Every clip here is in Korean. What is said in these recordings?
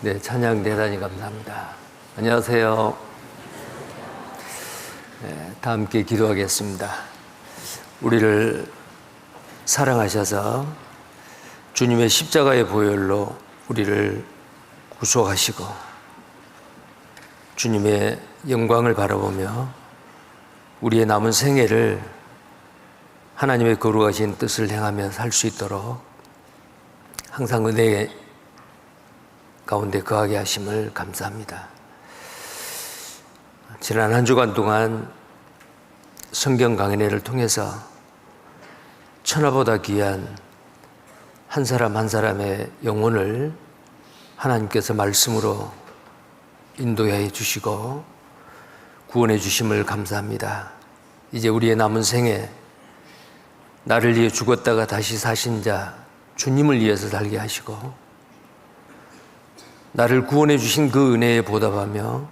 네, 찬양 대단히 감사합니다. 안녕하세요. 네, 다 함께 기도하겠습니다. 우리를 사랑하셔서 주님의 십자가의 보혈로 우리를 구속하시고 주님의 영광을 바라보며 우리의 남은 생애를 하나님의 거룩하신 뜻을 행하며 살 수 있도록 항상 은혜 가운데 거하게 하심을 감사합니다. 지난 한 주간 동안 성경 강연회를 통해서 천하보다 귀한 한 사람 한 사람의 영혼을 하나님께서 말씀으로 인도해 주시고 구원해 주심을 감사합니다. 이제 우리의 남은 생에 나를 위해 죽었다가 다시 사신 자 주님을 위해서 살게 하시고 나를 구원해 주신 그 은혜에 보답하며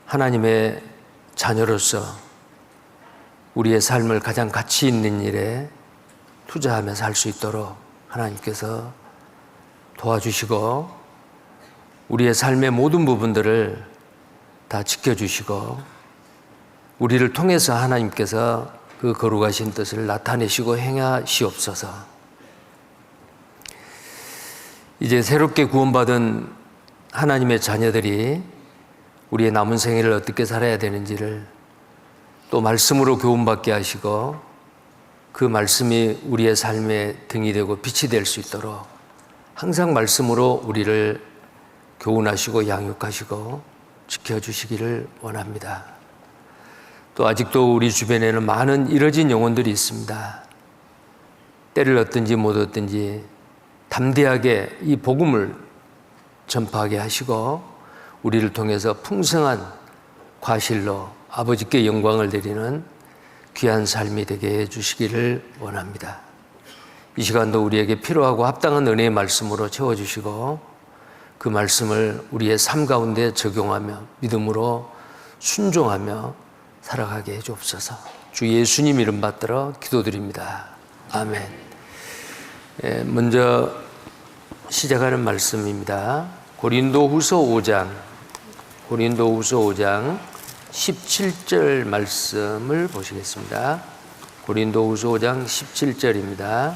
하나님의 자녀로서 우리의 삶을 가장 가치 있는 일에 투자하며 살 수 있도록 하나님께서 도와주시고 우리의 삶의 모든 부분들을 다 지켜주시고 우리를 통해서 하나님께서 그 거룩하신 뜻을 나타내시고 행하시옵소서. 이제 새롭게 구원받은 하나님의 자녀들이 우리의 남은 생애를 어떻게 살아야 되는지를 또 말씀으로 교훈받게 하시고 그 말씀이 우리의 삶의 등이 되고 빛이 될 수 있도록 항상 말씀으로 우리를 교훈하시고 양육하시고 지켜주시기를 원합니다. 또 아직도 우리 주변에는 많은 잃어진 영혼들이 있습니다. 때를 얻든지 못 얻든지 담대하게 이 복음을 전파하게 하시고 우리를 통해서 풍성한 과실로 아버지께 영광을 드리는 귀한 삶이 되게 해주시기를 원합니다. 이 시간도 우리에게 필요하고 합당한 은혜의 말씀으로 채워주시고 그 말씀을 우리의 삶 가운데 적용하며 믿음으로 순종하며 살아가게 해주옵소서. 주 예수님 이름 받들어 기도드립니다. 아멘. 먼저 시작하는 말씀입니다. 고린도후서 5장 17절 말씀을 보시겠습니다. 고린도후서 5장 17절입니다.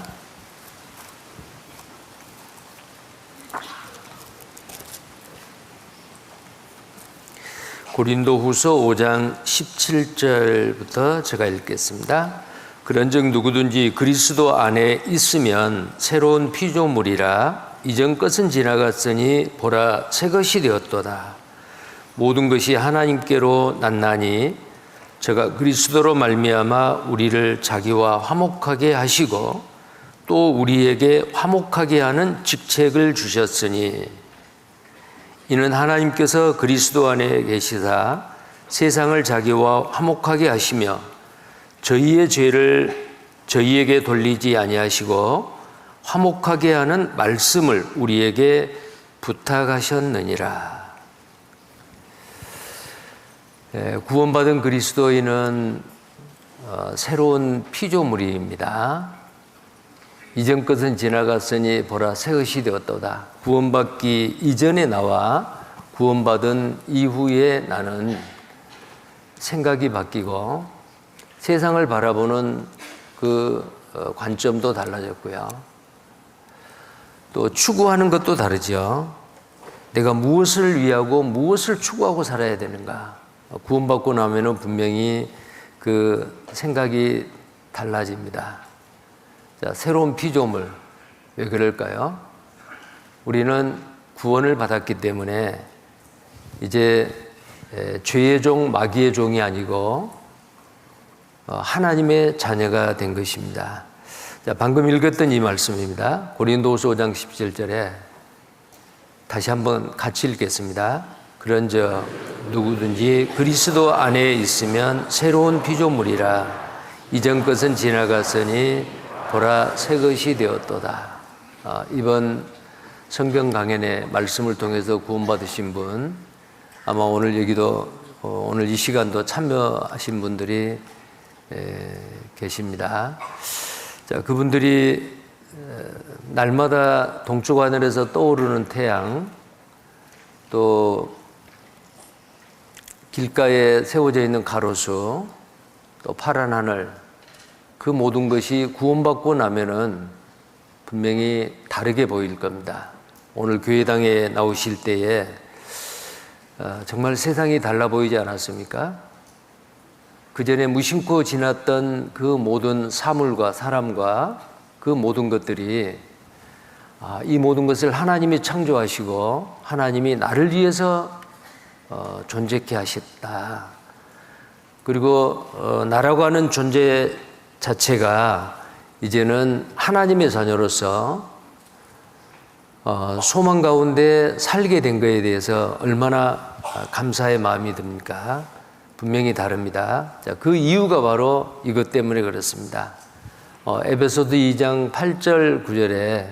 고린도후서 5장 17절부터 제가 읽겠습니다. 그런즉 누구든지 그리스도 안에 있으면 새로운 피조물이라 이전 것은 지나갔으니 보라 새 것이 되었도다. 모든 것이 하나님께로 났나니 저가 그리스도로 말미암아 우리를 자기와 화목하게 하시고 또 우리에게 화목하게 하는 직책을 주셨으니 이는 하나님께서 그리스도 안에 계시사 세상을 자기와 화목하게 하시며 저희의 죄를 저희에게 돌리지 아니하시고 화목하게 하는 말씀을 우리에게 부탁하셨느니라. 구원받은 그리스도인은 새로운 피조물입니다. 이전 것은 지나갔으니 보라 새 것이 되었도다. 구원받기 이전의 나와 구원받은 이후에 나는 생각이 바뀌고 세상을 바라보는 그 관점도 달라졌고요. 또 추구하는 것도 다르죠. 내가 무엇을 위하고 무엇을 추구하고 살아야 되는가. 구원받고 나면은 분명히 그 생각이 달라집니다. 자, 새로운 피조물. 왜 그럴까요? 우리는 구원을 받았기 때문에 이제 죄의 종, 마귀의 종이 아니고 하나님의 자녀가 된 것입니다. 자, 방금 읽었던 이 말씀입니다. 고린도후서 5장 17절에 다시 한번 같이 읽겠습니다. 그런즉 누구든지 그리스도 안에 있으면 새로운 피조물이라 이전 것은 지나갔으니 보라 새 것이 되었도다. 이번 성경 강연의 말씀을 통해서 구원받으신 분 아마 오늘 여기도 오늘 이 시간도 참여하신 분들이 계십니다. 자, 그분들이 날마다 동쪽 하늘에서 떠오르는 태양, 또 길가에 세워져 있는 가로수, 또 파란 하늘, 그 모든 것이 구원받고 나면은 분명히 다르게 보일 겁니다. 오늘 교회당에 나오실 때에 정말 세상이 달라 보이지 않았습니까? 그 전에 무심코 지났던 그 모든 사물과 사람과 그 모든 것들이 이 모든 것을 하나님이 창조하시고 하나님이 나를 위해서 존재케 하셨다. 그리고 나라고 하는 존재 자체가 이제는 하나님의 자녀로서 소망 가운데 살게 된 것에 대해서 얼마나 감사의 마음이 듭니까? 분명히 다릅니다. 자, 그 이유가 바로 이것 때문에 그렇습니다. 에베소서 2장 8절 9절에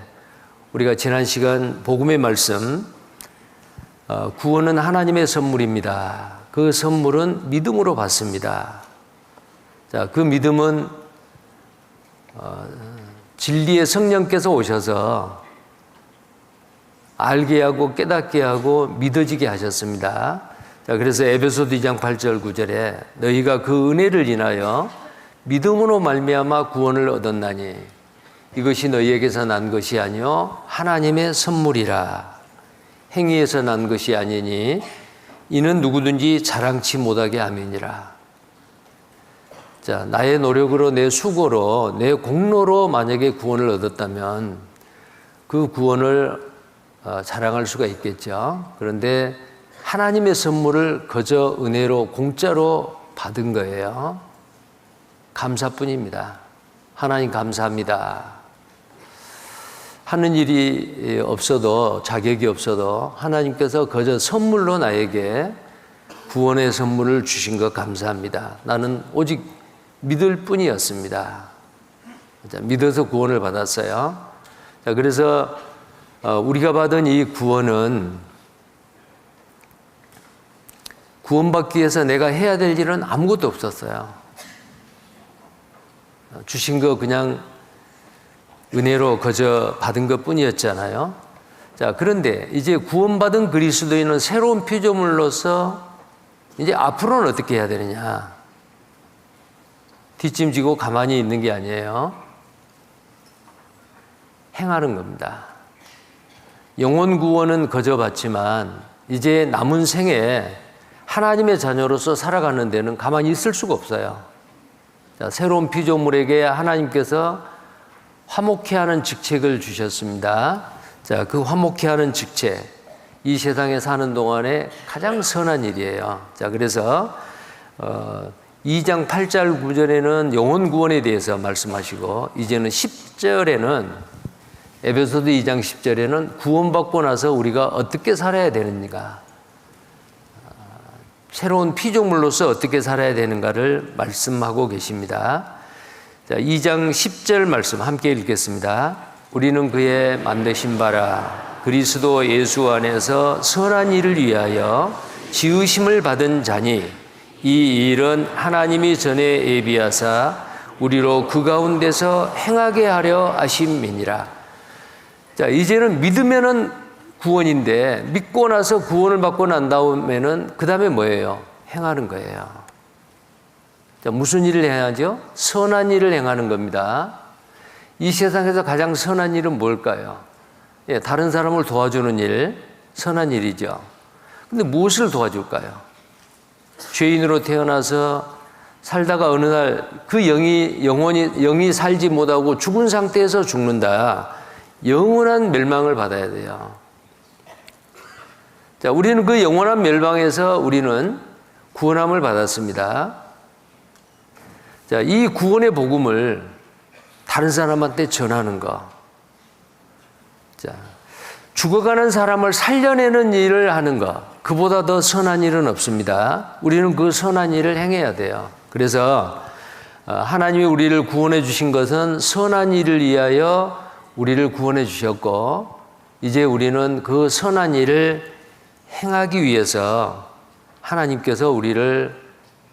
우리가 지난 시간 복음의 말씀, 구원은 하나님의 선물입니다. 그 선물은 믿음으로 받습니다. 자, 그 믿음은 진리의 성령께서 오셔서 알게 하고 깨닫게 하고 믿어지게 하셨습니다. 자, 그래서 에베소서 2장 8절 9절에 너희가 그 은혜를 인하여 믿음으로 말미암아 구원을 얻었나니 이것이 너희에게서 난 것이 아니요 하나님의 선물이라. 행위에서 난 것이 아니니 이는 누구든지 자랑치 못하게 함이니라. 자, 나의 노력으로, 내 수고로, 내 공로로 만약에 구원을 얻었다면 그 구원을 자랑할 수가 있겠죠. 그런데 하나님의 선물을 그저 은혜로 공짜로 받은 거예요. 감사뿐입니다. 하나님 감사합니다. 하는 일이 없어도, 자격이 없어도 하나님께서 그저 선물로 나에게 구원의 선물을 주신 것 감사합니다. 나는 오직 믿을 뿐이었습니다. 믿어서 구원을 받았어요. 자, 그래서 우리가 받은 이 구원은 구원받기 위해서 내가 해야 될 일은 아무것도 없었어요. 주신 거 그냥 은혜로 그저 받은 것 뿐이었잖아요. 자, 그런데 이제 구원받은 그리스도인은 새로운 피조물로서 이제 앞으로는 어떻게 해야 되느냐? 뒷짐지고 가만히 있는 게 아니에요. 행하는 겁니다. 영혼 구원은 거저 받지만 이제 남은 생에 하나님의 자녀로서 살아가는 데는 가만히 있을 수가 없어요. 자, 새로운 피조물에게 하나님께서 화목케 하는 직책을 주셨습니다. 자, 그 화목케 하는 직책, 이 세상에 사는 동안에 가장 선한 일이에요. 자, 그래서 2장 8절 9절에는 영혼 구원에 대해서 말씀하시고 이제는 10절에는 에베소서 2장 10절에는 구원받고 나서 우리가 어떻게 살아야 되는가, 새로운 피조물로서 어떻게 살아야 되는가를 말씀하고 계십니다. 자, 2장 10절 말씀 함께 읽겠습니다. 우리는 그의 만드신 바라 그리스도 예수 안에서 선한 일을 위하여 지으심을 받은 자니 이 일은 하나님이 전에 예비하사 우리로 그 가운데서 행하게 하려 하심이니라. 자, 이제는 믿으면은 구원인데 믿고 나서 구원을 받고 난 다음에는 그 다음에 뭐예요? 행하는 거예요. 자, 무슨 일을 해야죠? 선한 일을 행하는 겁니다. 이 세상에서 가장 선한 일은 뭘까요? 예, 다른 사람을 도와주는 일, 선한 일이죠. 근데 무엇을 도와줄까요? 죄인으로 태어나서 살다가 어느 날 그 영이 살지 못하고 죽은 상태에서 죽는다. 영원한 멸망을 받아야 돼요. 자, 우리는 그 영원한 멸망에서 우리는 구원함을 받았습니다. 자, 이 구원의 복음을 다른 사람한테 전하는 거. 자, 죽어가는 사람을 살려내는 일을 하는 것, 그보다 더 선한 일은 없습니다. 우리는 그 선한 일을 행해야 돼요. 그래서 하나님이 우리를 구원해 주신 것은 선한 일을 위하여 우리를 구원해 주셨고 이제 우리는 그 선한 일을 행하기 위해서 하나님께서 우리를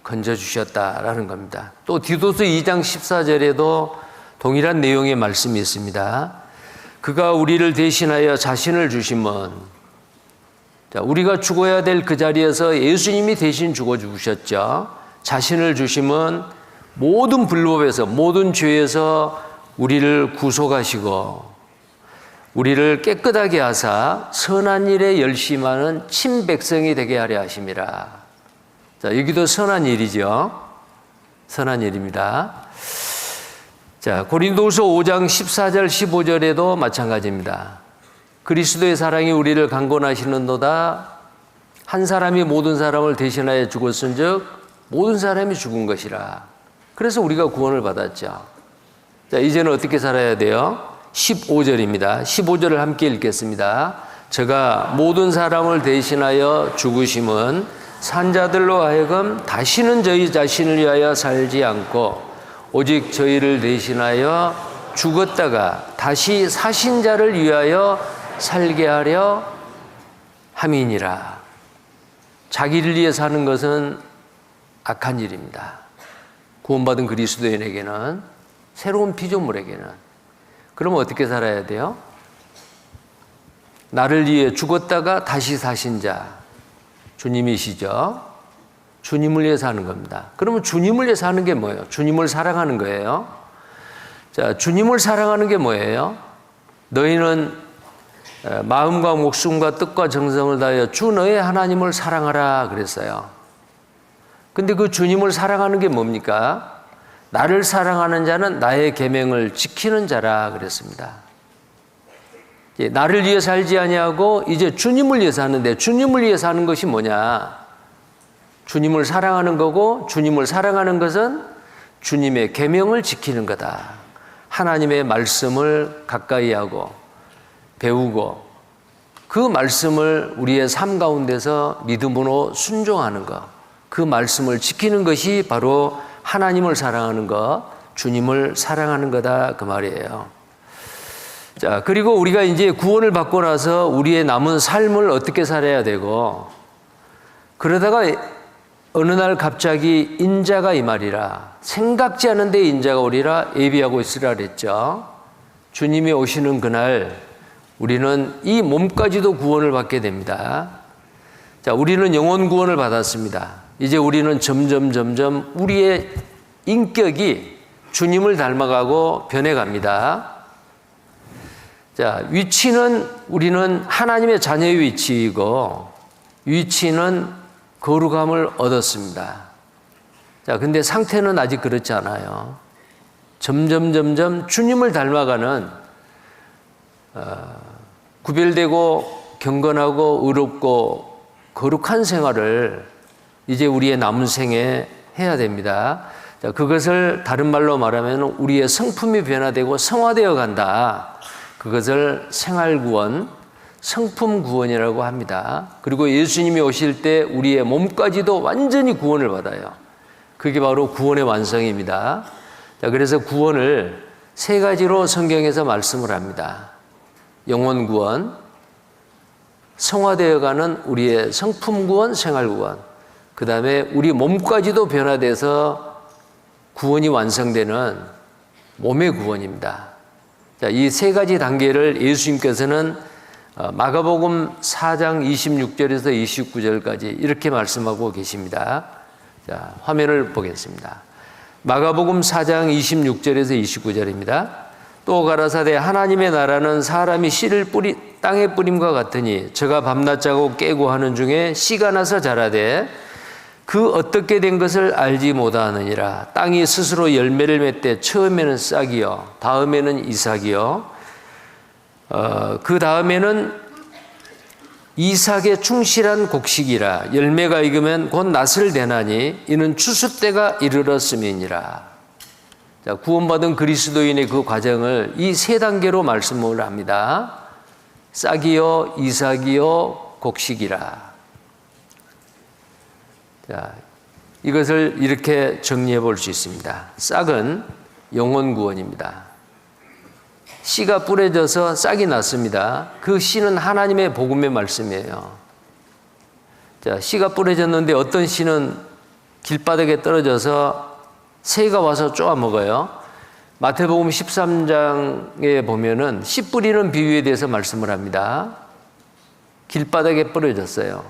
건져주셨다라는 겁니다. 또 디도서 2장 14절에도 동일한 내용의 말씀이 있습니다. 그가 우리를 대신하여 자신을 주심은 자, 우리가 죽어야 될 그 자리에서 예수님이 대신 죽어 주셨죠. 자신을 주심은 모든 불법에서, 모든 죄에서 우리를 구속하시고 우리를 깨끗하게 하사 선한 일에 열심하는 친백성이 되게 하려 하심이라. 자, 여기도 선한 일이죠. 선한 일입니다. 자, 고린도후서 5장 14절 15절에도 마찬가지입니다. 그리스도의 사랑이 우리를 강권하시는도다. 한 사람이 모든 사람을 대신하여 죽었은즉 모든 사람이 죽은 것이라. 그래서 우리가 구원을 받았죠. 자, 이제는 어떻게 살아야 돼요? 15절입니다. 15절을 함께 읽겠습니다. 저가 모든 사람을 대신하여 죽으심은 산자들로 하여금 다시는 저희 자신을 위하여 살지 않고 오직 저희를 대신하여 죽었다가 다시 사신 자를 위하여 살게 하려 함이니라. 자기를 위해 사는 것은 악한 일입니다. 구원받은 그리스도인에게는, 새로운 피조물에게는. 그러면 어떻게 살아야 돼요? 나를 위해 죽었다가 다시 사신 자, 주님이시죠. 주님을 위해 사는 겁니다. 그러면 주님을 위해 사는 게 뭐예요? 주님을 사랑하는 거예요. 자, 주님을 사랑하는 게 뭐예요? 너희는 마음과 목숨과 뜻과 정성을 다하여 주 너의 하나님을 사랑하라 그랬어요. 근데 그 주님을 사랑하는 게 뭡니까? 나를 사랑하는 자는 나의 계명을 지키는 자라 그랬습니다. 나를 위해 살지 아니하고 이제 주님을 위해 사는데, 주님을 위해 사는 것이 뭐냐? 주님을 사랑하는 거고, 주님을 사랑하는 것은 주님의 계명을 지키는 거다. 하나님의 말씀을 가까이 하고 배우고 그 말씀을 우리의 삶 가운데서 믿음으로 순종하는 것, 그 말씀을 지키는 것이 바로 하나님을 사랑하는 것, 주님을 사랑하는 거다, 그 말이에요. 자, 그리고 우리가 이제 구원을 받고 나서 우리의 남은 삶을 어떻게 살아야 되고, 그러다가 어느 날 갑자기 인자가 이 말이라, 생각지 않은 데 인자가 오리라 예비하고 있으라 그랬죠. 주님이 오시는 그날 우리는 이 몸까지도 구원을 받게 됩니다. 자, 우리는 영혼 구원을 받았습니다. 이제 우리는 점점 우리의 인격이 주님을 닮아가고 변해갑니다. 자, 위치는 우리는 하나님의 자녀의 위치이고 위치는 거룩함을 얻었습니다. 자, 근데 상태는 아직 그렇지 않아요. 점점 주님을 닮아가는 구별되고 경건하고 의롭고 거룩한 생활을 이제 우리의 남은 생에 해야 됩니다. 자, 그것을 다른 말로 말하면 우리의 성품이 변화되고 성화되어 간다. 그것을 생활구원, 성품구원이라고 합니다. 그리고 예수님이 오실 때 우리의 몸까지도 완전히 구원을 받아요. 그게 바로 구원의 완성입니다. 자, 그래서 구원을 세 가지로 성경에서 말씀을 합니다. 영혼구원, 성화되어가는 우리의 성품구원, 생활구원, 그 다음에 우리 몸까지도 변화돼서 구원이 완성되는 몸의 구원입니다. 자, 이 세 가지 단계를 예수님께서는 마가복음 4장 26절에서 29절까지 이렇게 말씀하고 계십니다. 자, 화면을 보겠습니다. 마가복음 4장 26절에서 29절입니다. 또 가라사대 하나님의 나라는 사람이 씨를 땅에 뿌림과 같으니 저가 밤낮 자고 깨고 하는 중에 씨가 나서 자라되 그 어떻게 된 것을 알지 못하느니라. 땅이 스스로 열매를 맺되 처음에는 싹이요 다음에는 이삭이요 그 다음에는 이삭의 충실한 곡식이라. 열매가 익으면 곧 낫을 대나니 이는 추수 때가 이르렀음이니라. 자, 구원받은 그리스도인의 그 과정을 이 세 단계로 말씀을 합니다. 싹이요 이삭이요 곡식이라. 자, 이것을 이렇게 정리해 볼 수 있습니다. 싹은 영혼 구원입니다. 씨가 뿌려져서 싹이 났습니다. 그 씨는 하나님의 복음의 말씀이에요. 자, 씨가 뿌려졌는데 어떤 씨는 길바닥에 떨어져서 새가 와서 쪼아 먹어요. 마태복음 13장에 보면은 씨 뿌리는 비유에 대해서 말씀을 합니다. 길바닥에 뿌려졌어요.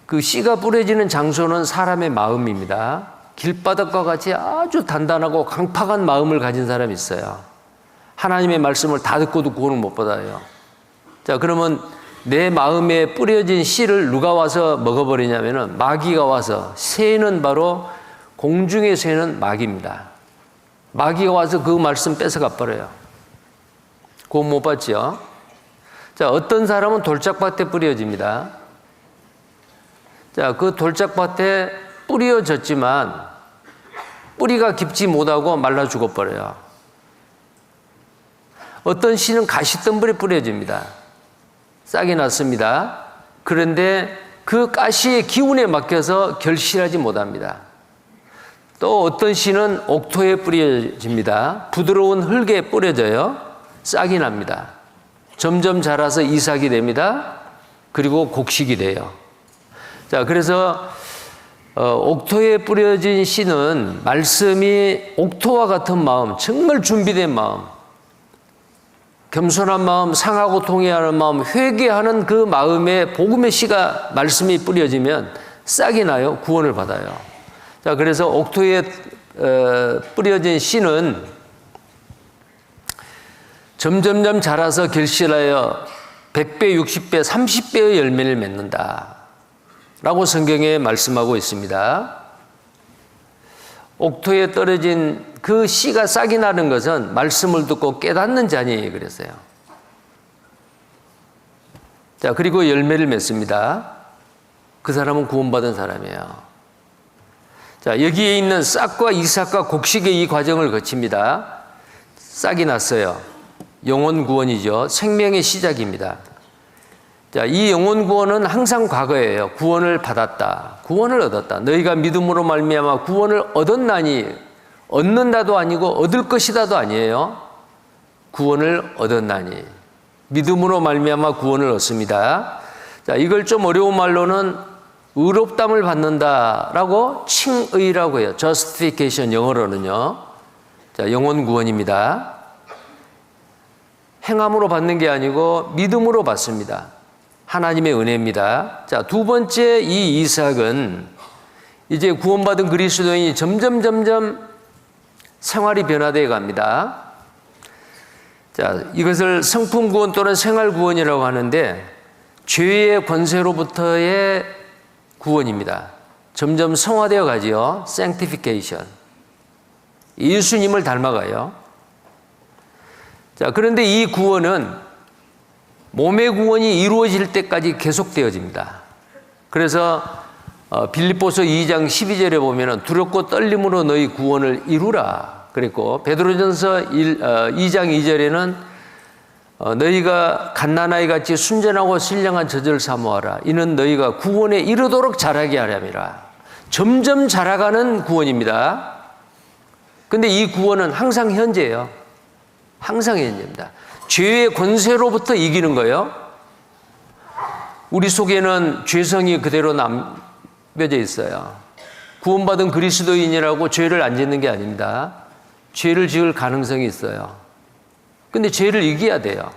그 씨가 뿌려지는 장소는 사람의 마음입니다. 길바닥과 같이 아주 단단하고 강팍한 마음을 가진 사람이 있어요. 하나님의 말씀을 다 듣고도 구원을 못 받아요. 자, 그러면 내 마음에 뿌려진 씨를 누가 와서 먹어버리냐면은 마귀가 와서, 새는 바로 공중의 새는 마귀입니다. 마귀가 와서 그 말씀 뺏어가 버려요. 구원 못 받죠? 자, 어떤 사람은 돌짝밭에 뿌려집니다. 자, 그 돌짝밭에 뿌려졌지만 뿌리가 깊지 못하고 말라 죽어버려요. 어떤 씨는 가시덤불에 뿌려집니다. 싹이 났습니다. 그런데 그 가시의 기운에 맡겨서 결실하지 못합니다. 또 어떤 씨는 옥토에 뿌려집니다. 부드러운 흙에 뿌려져요. 싹이 납니다. 점점 자라서 이삭이 됩니다. 그리고 곡식이 돼요. 자, 그래서 옥토에 뿌려진 씨는 말씀이 옥토와 같은 마음, 정말 준비된 마음, 겸손한 마음, 상하고 통회하는 마음, 회개하는 그 마음에 복음의 씨가, 말씀이 뿌려지면 싹이 나요. 구원을 받아요. 자, 그래서 옥토에 뿌려진 씨는 점점점 자라서 결실하여 100배, 60배, 30배의 열매를 맺는다 라고 성경에 말씀하고 있습니다. 옥토에 떨어진 그 씨가 싹이 나는 것은 말씀을 듣고 깨닫는 자니 그랬어요. 자, 그리고 열매를 맺습니다. 그 사람은 구원받은 사람이에요. 자, 여기에 있는 싹과 이삭과 곡식의 이 과정을 거칩니다. 싹이 났어요. 영혼 구원이죠. 생명의 시작입니다. 자, 이 영혼 구원은 항상 과거예요. 구원을 받았다. 구원을 얻었다. 너희가 믿음으로 말미암아 구원을 얻었나니, 얻는다도 아니고 얻을 것이다도 아니에요. 구원을 얻었나니. 믿음으로 말미암아 구원을 얻습니다. 자, 이걸 좀 어려운 말로는 의롭담을 받는다라고 칭의라고 해요. justification 영어로는요. 자, 영혼 구원입니다. 행함으로 받는 게 아니고 믿음으로 받습니다. 하나님의 은혜입니다. 자, 두 번째 이 이삭은 이제 구원받은 그리스도인이 점점 생활이 변화되어 갑니다. 자, 이것을 성품 구원 또는 생활 구원이라고 하는데 죄의 권세로부터의 구원입니다. 점점 성화되어 가지요. sanctification. 예수님을 닮아가요. 자, 그런데 이 구원은 몸의 구원이 이루어질 때까지 계속되어집니다. 그래서 빌립보서 2장 12절에 보면 두렵고 떨림으로 너희 구원을 이루라 그랬고, 베드로전서 2장 2절에는 너희가 갓난아이 같이 순전하고 신령한 젖을 사모하라. 이는 너희가 구원에 이르도록 자라게 하렴이라. 점점 자라가는 구원입니다. 그런데 이 구원은 항상 현재예요. 항상 현재입니다. 죄의 권세로부터 이기는 거예요. 우리 속에는 죄성이 그대로 남겨져 있어요. 구원받은 그리스도인이라고 죄를 안 짓는 게 아닙니다. 죄를 지을 가능성이 있어요. 근데 죄를 이겨야 돼요.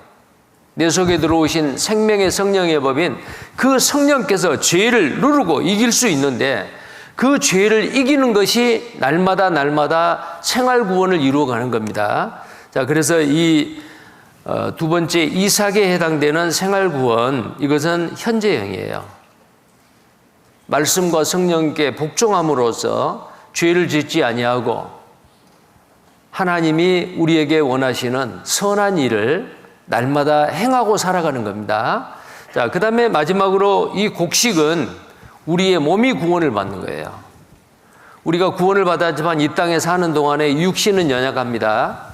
내 속에 들어오신 생명의 성령의 법인 그 성령께서 죄를 누르고 이길 수 있는데, 그 죄를 이기는 것이 날마다 생활 구원을 이루어가는 겁니다. 자, 그래서 이 두 번째 이삭에 해당되는 생활 구원, 이것은 현재형이에요. 말씀과 성령께 복종함으로써 죄를 짓지 아니하고 하나님이 우리에게 원하시는 선한 일을 날마다 행하고 살아가는 겁니다. 자, 그 다음에 마지막으로 이 곡식은 우리의 몸이 구원을 받는 거예요. 우리가 구원을 받았지만 이 땅에 사는 동안에 육신은 연약합니다.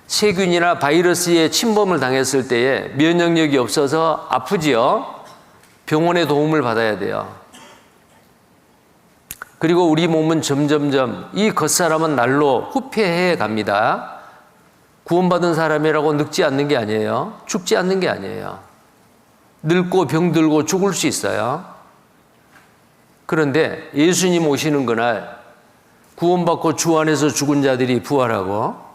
세균이나 바이러스의 침범을 당했을 때에 면역력이 없어서 아프지요. 병원의 도움을 받아야 돼요. 그리고 우리 몸은 점점점 이 겉사람은 날로 후퇴해 갑니다. 구원받은 사람이라고 늙지 않는 게 아니에요. 죽지 않는 게 아니에요. 늙고 병들고 죽을 수 있어요. 그런데 예수님 오시는 그날 구원받고 주 안에서 죽은 자들이 부활하고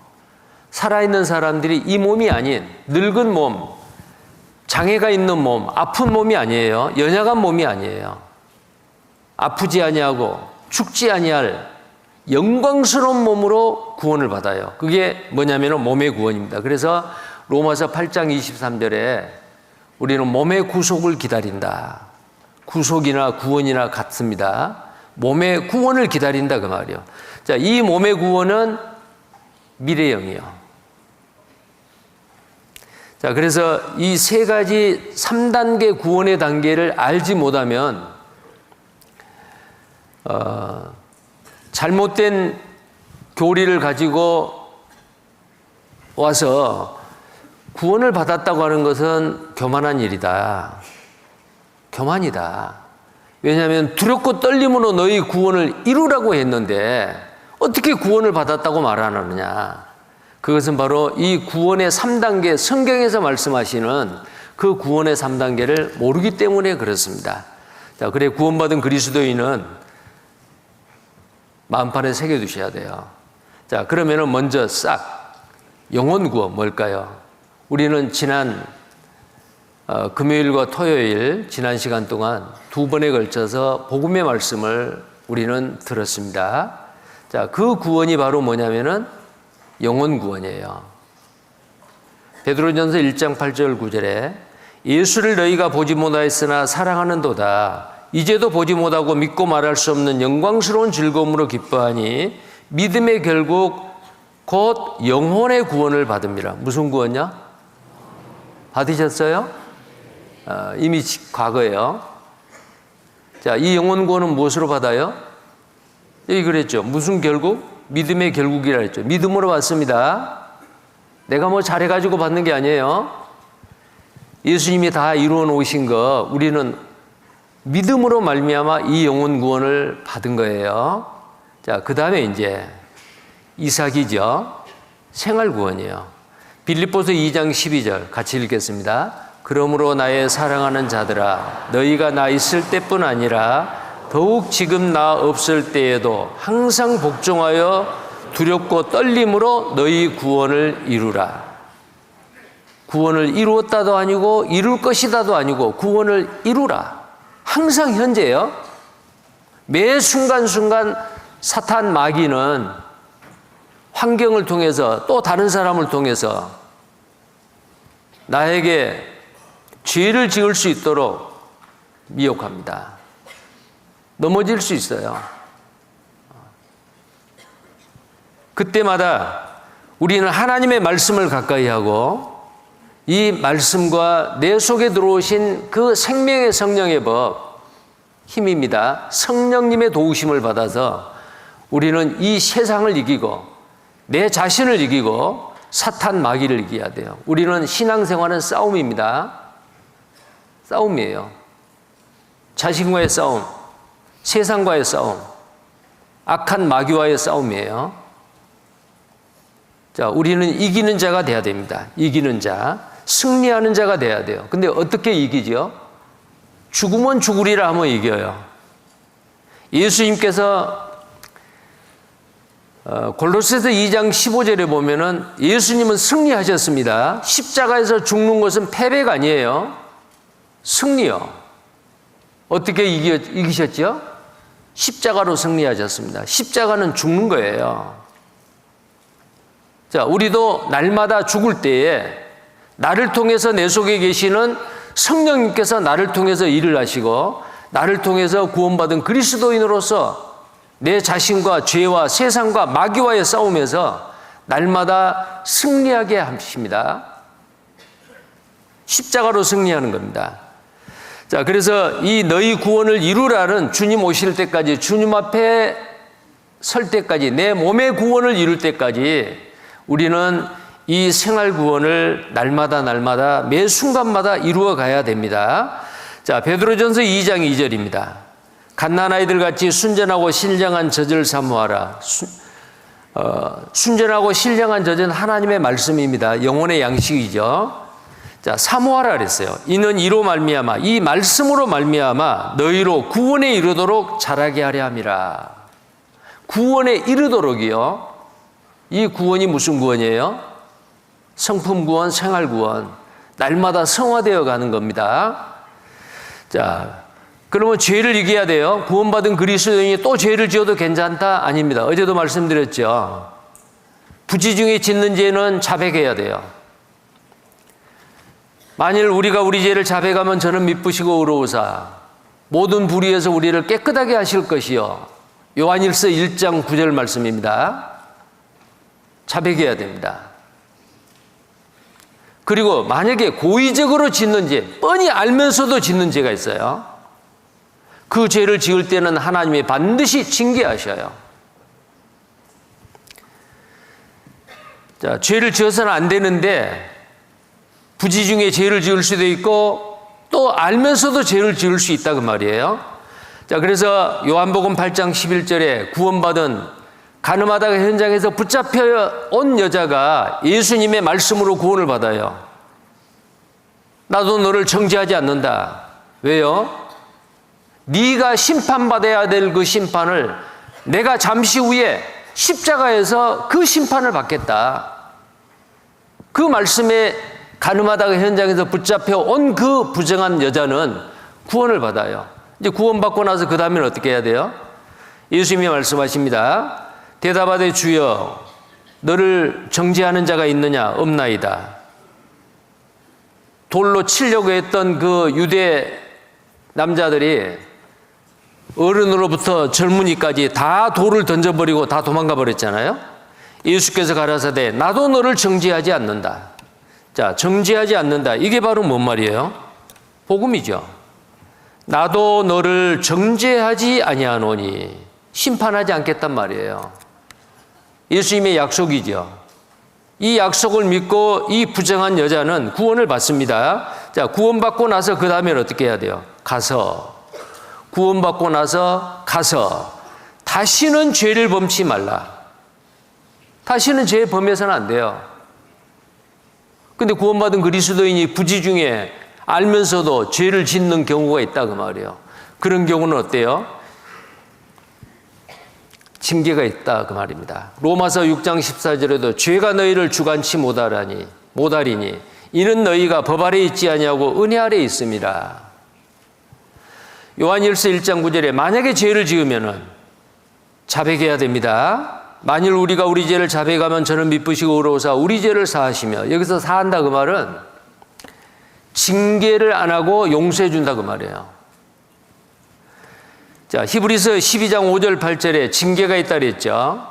살아있는 사람들이 이 몸이 아닌 늙은 몸, 장애가 있는 몸, 아픈 몸이 아니에요. 연약한 몸이 아니에요. 아프지 아니하고 죽지 아니할 영광스러운 몸으로 구원을 받아요. 그게 뭐냐면 몸의 구원입니다. 그래서 로마서 8장 23절에 우리는 몸의 구속을 기다린다. 구속이나 구원이나 같습니다. 몸의 구원을 기다린다 그 말이요. 자, 이 몸의 구원은 미래형이요. 자, 그래서 이 세 가지 3단계 구원의 단계를 알지 못하면 잘못된 교리를 가지고 와서 구원을 받았다고 하는 것은 교만한 일이다. 교만이다. 왜냐하면 두렵고 떨림으로 너희 구원을 이루라고 했는데 어떻게 구원을 받았다고 말하느냐. 그것은 바로 이 구원의 3단계, 성경에서 말씀하시는 그 구원의 3단계를 모르기 때문에 그렇습니다. 자, 그래 구원받은 그리스도인은 마음판에 새겨두셔야 돼요. 자, 그러면은 먼저 싹 영혼 구원 뭘까요? 우리는 지난 금요일과 토요일 지난 시간 동안 두 번에 걸쳐서 복음의 말씀을 우리는 들었습니다. 자, 그 구원이 바로 뭐냐면은 영혼 구원이에요. 베드로전서 1장 8절 9절에 예수를 너희가 보지 못하였으나 사랑하는도다. 이제도 보지 못하고 믿고 말할 수 없는 영광스러운 즐거움으로 기뻐하니 믿음의 결국 곧 영혼의 구원을 받음이라. 무슨 구원이요? 받으셨어요? 이미 과거예요. 자, 이 영혼 구원은 무엇으로 받아요? 여기 그랬죠. 무슨 결국? 믿음의 결국이라 했죠. 믿음으로 받습니다. 내가 뭐 잘해가지고 받는 게 아니에요. 예수님이 다 이루어 놓으신 거 우리는 믿음으로 말미암아 이 영혼 구원을 받은 거예요. 자, 그 다음에 이제 이삭이죠. 생활 구원이에요. 빌립보서 2장 12절 같이 읽겠습니다. 그러므로 나의 사랑하는 자들아 너희가 나 있을 때뿐 아니라 더욱 지금 나 없을 때에도 항상 복종하여 두렵고 떨림으로 너희 구원을 이루라. 구원을 이루었다도 아니고 이룰 것이다도 아니고 구원을 이루라. 항상 현재예요. 매 순간순간 사탄 마귀는 환경을 통해서 또 다른 사람을 통해서 나에게 죄를 지을 수 있도록 미혹합니다. 넘어질 수 있어요. 그때마다 우리는 하나님의 말씀을 가까이 하고 이 말씀과 내 속에 들어오신 그 생명의 성령의 법, 힘입니다. 성령님의 도우심을 받아서 우리는 이 세상을 이기고 내 자신을 이기고 사탄 마귀를 이겨야 돼요. 우리는 신앙생활은 싸움입니다. 싸움이에요. 자신과의 싸움, 세상과의 싸움, 악한 마귀와의 싸움이에요. 자, 우리는 이기는 자가 돼야 됩니다. 이기는 자, 승리하는 자가 돼야 돼요. 근데 어떻게 이기죠? 죽으면 죽으리라 하면 이겨요. 예수님께서 골로새서 2장 15절에 보면은 예수님은 승리하셨습니다. 십자가에서 죽는 것은 패배가 아니에요. 승리요. 어떻게 이기셨죠? 십자가로 승리하셨습니다. 십자가는 죽는 거예요. 자, 우리도 날마다 죽을 때에 나를 통해서 내 속에 계시는 성령님께서 나를 통해서 일을 하시고 나를 통해서 구원받은 그리스도인으로서 내 자신과 죄와 세상과 마귀와의 싸움에서 날마다 승리하게 하십니다. 십자가로 승리하는 겁니다. 자, 그래서 이 너희 구원을 이루라는 주님 오실 때까지, 주님 앞에 설 때까지, 내 몸의 구원을 이룰 때까지 우리는 이 생활 구원을 날마다 매 순간마다 이루어 가야 됩니다. 자, 베드로전서 2장 2절입니다. 갓난아이들 같이 순전하고 신령한 젖을 사모하라. 순전하고 신령한 젖은 하나님의 말씀입니다. 영혼의 양식이죠. 자, 사모하라 그랬어요. 이는 이로 말미암아, 이 말씀으로 말미암아 너희로 구원에 이르도록 자라게 하려 함이라. 구원에 이르도록이요. 이 구원이 무슨 구원이에요? 성품 구원, 생활 구원. 날마다 성화되어 가는 겁니다. 자, 그러면 죄를 이겨야 돼요. 구원받은 그리스도인이 또 죄를 지어도 괜찮다? 아닙니다. 어제도 말씀드렸죠. 부지 중에 짓는 죄는 자백해야 돼요. 만일 우리가 우리 죄를 자백하면 저는 미쁘시고 의로우사 모든 불의에서 우리를 깨끗하게 하실 것이요. 요한일서 1장 9절 말씀입니다. 자백해야 됩니다. 그리고 만약에 고의적으로 짓는 죄, 뻔히 알면서도 짓는 죄가 있어요. 그 죄를 지을 때는 하나님이 반드시 징계하셔요. 자, 죄를 지어서는 안 되는데 부지 중에 죄를 지을 수도 있고 또 알면서도 죄를 지을 수 있다 그 말이에요. 자, 그래서 요한복음 8장 11절에 구원받은 가늠하다가 현장에서 붙잡혀 온 여자가 예수님의 말씀으로 구원을 받아요. 나도 너를 정죄하지 않는다. 왜요? 네가 심판받아야 될 그 심판을 내가 잠시 후에 십자가에서 그 심판을 받겠다. 그 말씀에 가늠하다가 현장에서 붙잡혀 온 그 부정한 여자는 구원을 받아요. 이제 구원받고 나서 그 다음에는 어떻게 해야 돼요? 예수님이 말씀하십니다. 대답하되 주여 너를 정죄하는 자가 있느냐? 없나이다. 돌로 치려고 했던 그 유대 남자들이 어른으로부터 젊은이까지 다 돌을 던져버리고 다 도망가 버렸잖아요. 예수께서 가라사대 나도 너를 정죄하지 않는다. 자, 정죄하지 않는다. 이게 바로 뭔 말이에요? 복음이죠. 나도 너를 정죄하지 아니하노니 심판하지 않겠단 말이에요. 예수님의 약속이죠. 이 약속을 믿고 이 부정한 여자는 구원을 받습니다. 자, 구원받고 나서 그 다음에 어떻게 해야 돼요? 구원받고 나서 가서 다시는 죄를 범치 말라. 다시는 죄 범해서는 안 돼요. 근데 구원받은 그리스도인이 부지 중에 알면서도 죄를 짓는 경우가 있다 그 말이에요. 그런 경우는 어때요? 징계가 있다 그 말입니다. 로마서 6장 14절에도 죄가 너희를 주관치 못하리니 이는 너희가 법 아래 있지 아니하고 은혜 아래 있음이라. 요한일서 1장 9절에 만약에 죄를 지으면은 자백해야 됩니다. 만일 우리가 우리 죄를 자백하면 저는 미쁘시고 의로우사 우리 죄를 사하시며, 여기서 사한다 그 말은 징계를 안 하고 용서해 준다 그 말이에요. 자, 히브리서 12장 5절 8절에 징계가 있다 그랬죠.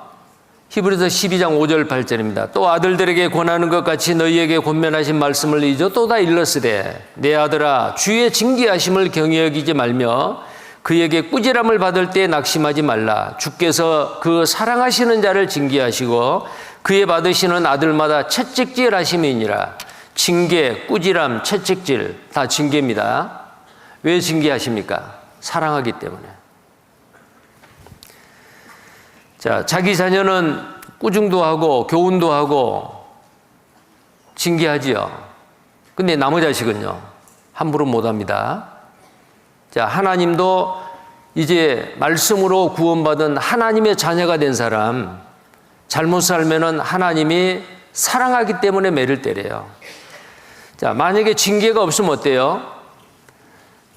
히브리서 12장 5절 8절입니다. 또 아들들에게 권하는 것 같이 너희에게 권면하신 말씀을 잊어 또 다 일렀으되 내 아들아 주의 징계하심을 경히 여기지 말며 그에게 꾸지람을 받을 때 낙심하지 말라. 주께서 그 사랑하시는 자를 징계하시고 그의 받으시는 아들마다 채찍질 하심이니라. 징계, 꾸지람, 채찍질 다 징계입니다. 왜 징계하십니까? 사랑하기 때문에. 자, 자기 자녀는 꾸중도 하고 교훈도 하고 징계하지요. 근데 나머지 자식은요, 함부로 못합니다. 자, 하나님도 이제 말씀으로 구원받은 하나님의 자녀가 된 사람, 잘못 살면은 하나님이 사랑하기 때문에 매를 때려요. 자, 만약에 징계가 없으면 어때요?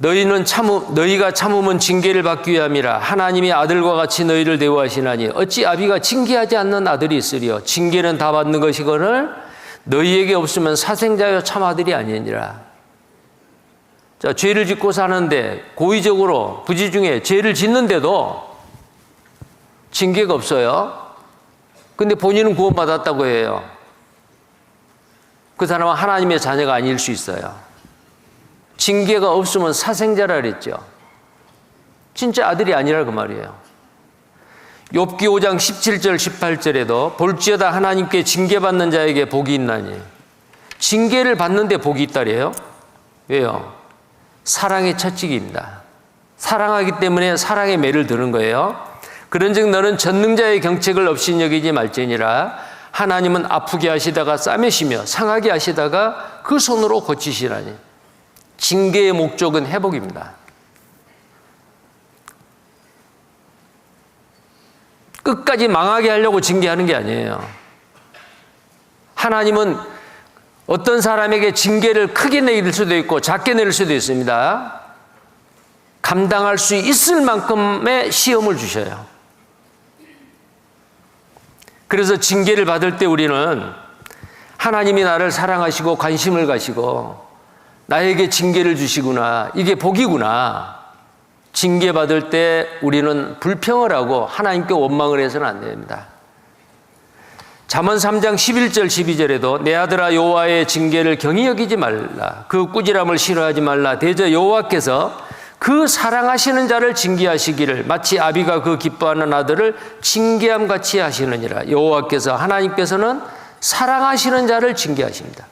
너희가 참으면 징계를 받기 위함이라. 하나님이 아들과 같이 너희를 대우하시나니 어찌 아비가 징계하지 않는 아들이 있으리요. 징계는 다 받는 것이거늘 너희에게 없으면 사생자여 참 아들이 아니니라. 자, 죄를 짓고 사는데 고의적으로 부지 중에 죄를 짓는데도 징계가 없어요. 근데 본인은 구원받았다고 해요. 그 사람은 하나님의 자녀가 아닐 수 있어요. 징계가 없으면 사생자라 그랬죠. 진짜 아들이 아니라 그 말이에요. 욥기 5장 17절 18절에도 볼지어다 하나님께 징계받는 자에게 복이 있나니. 징계를 받는데 복이 있다래요. 왜요? 사랑의 채찍입니다. 사랑하기 때문에 사랑의 매를 드는 거예요. 그런즉 너는 전능자의 경책을 없이 여기지 말지니라. 하나님은 아프게 하시다가 싸매시며 상하게 하시다가 그 손으로 고치시라니. 징계의 목적은 회복입니다. 끝까지 망하게 하려고 징계하는 게 아니에요. 하나님은 어떤 사람에게 징계를 크게 내릴 수도 있고 작게 내릴 수도 있습니다. 감당할 수 있을 만큼의 시험을 주셔요. 그래서 징계를 받을 때 우리는 하나님이 나를 사랑하시고 관심을 가시고 나에게 징계를 주시구나, 이게 복이구나. 징계받을 때 우리는 불평을 하고 하나님께 원망을 해서는 안 됩니다. 잠언 3장 11절 12절에도 내 아들아 여호와의 징계를 경히 여기지 말라, 그 꾸지람을 싫어하지 말라. 대저 여호와께서 그 사랑하시는 자를 징계하시기를 마치 아비가 그 기뻐하는 아들을 징계함 같이 하시느니라. 여호와께서, 하나님께서는 사랑하시는 자를 징계하십니다.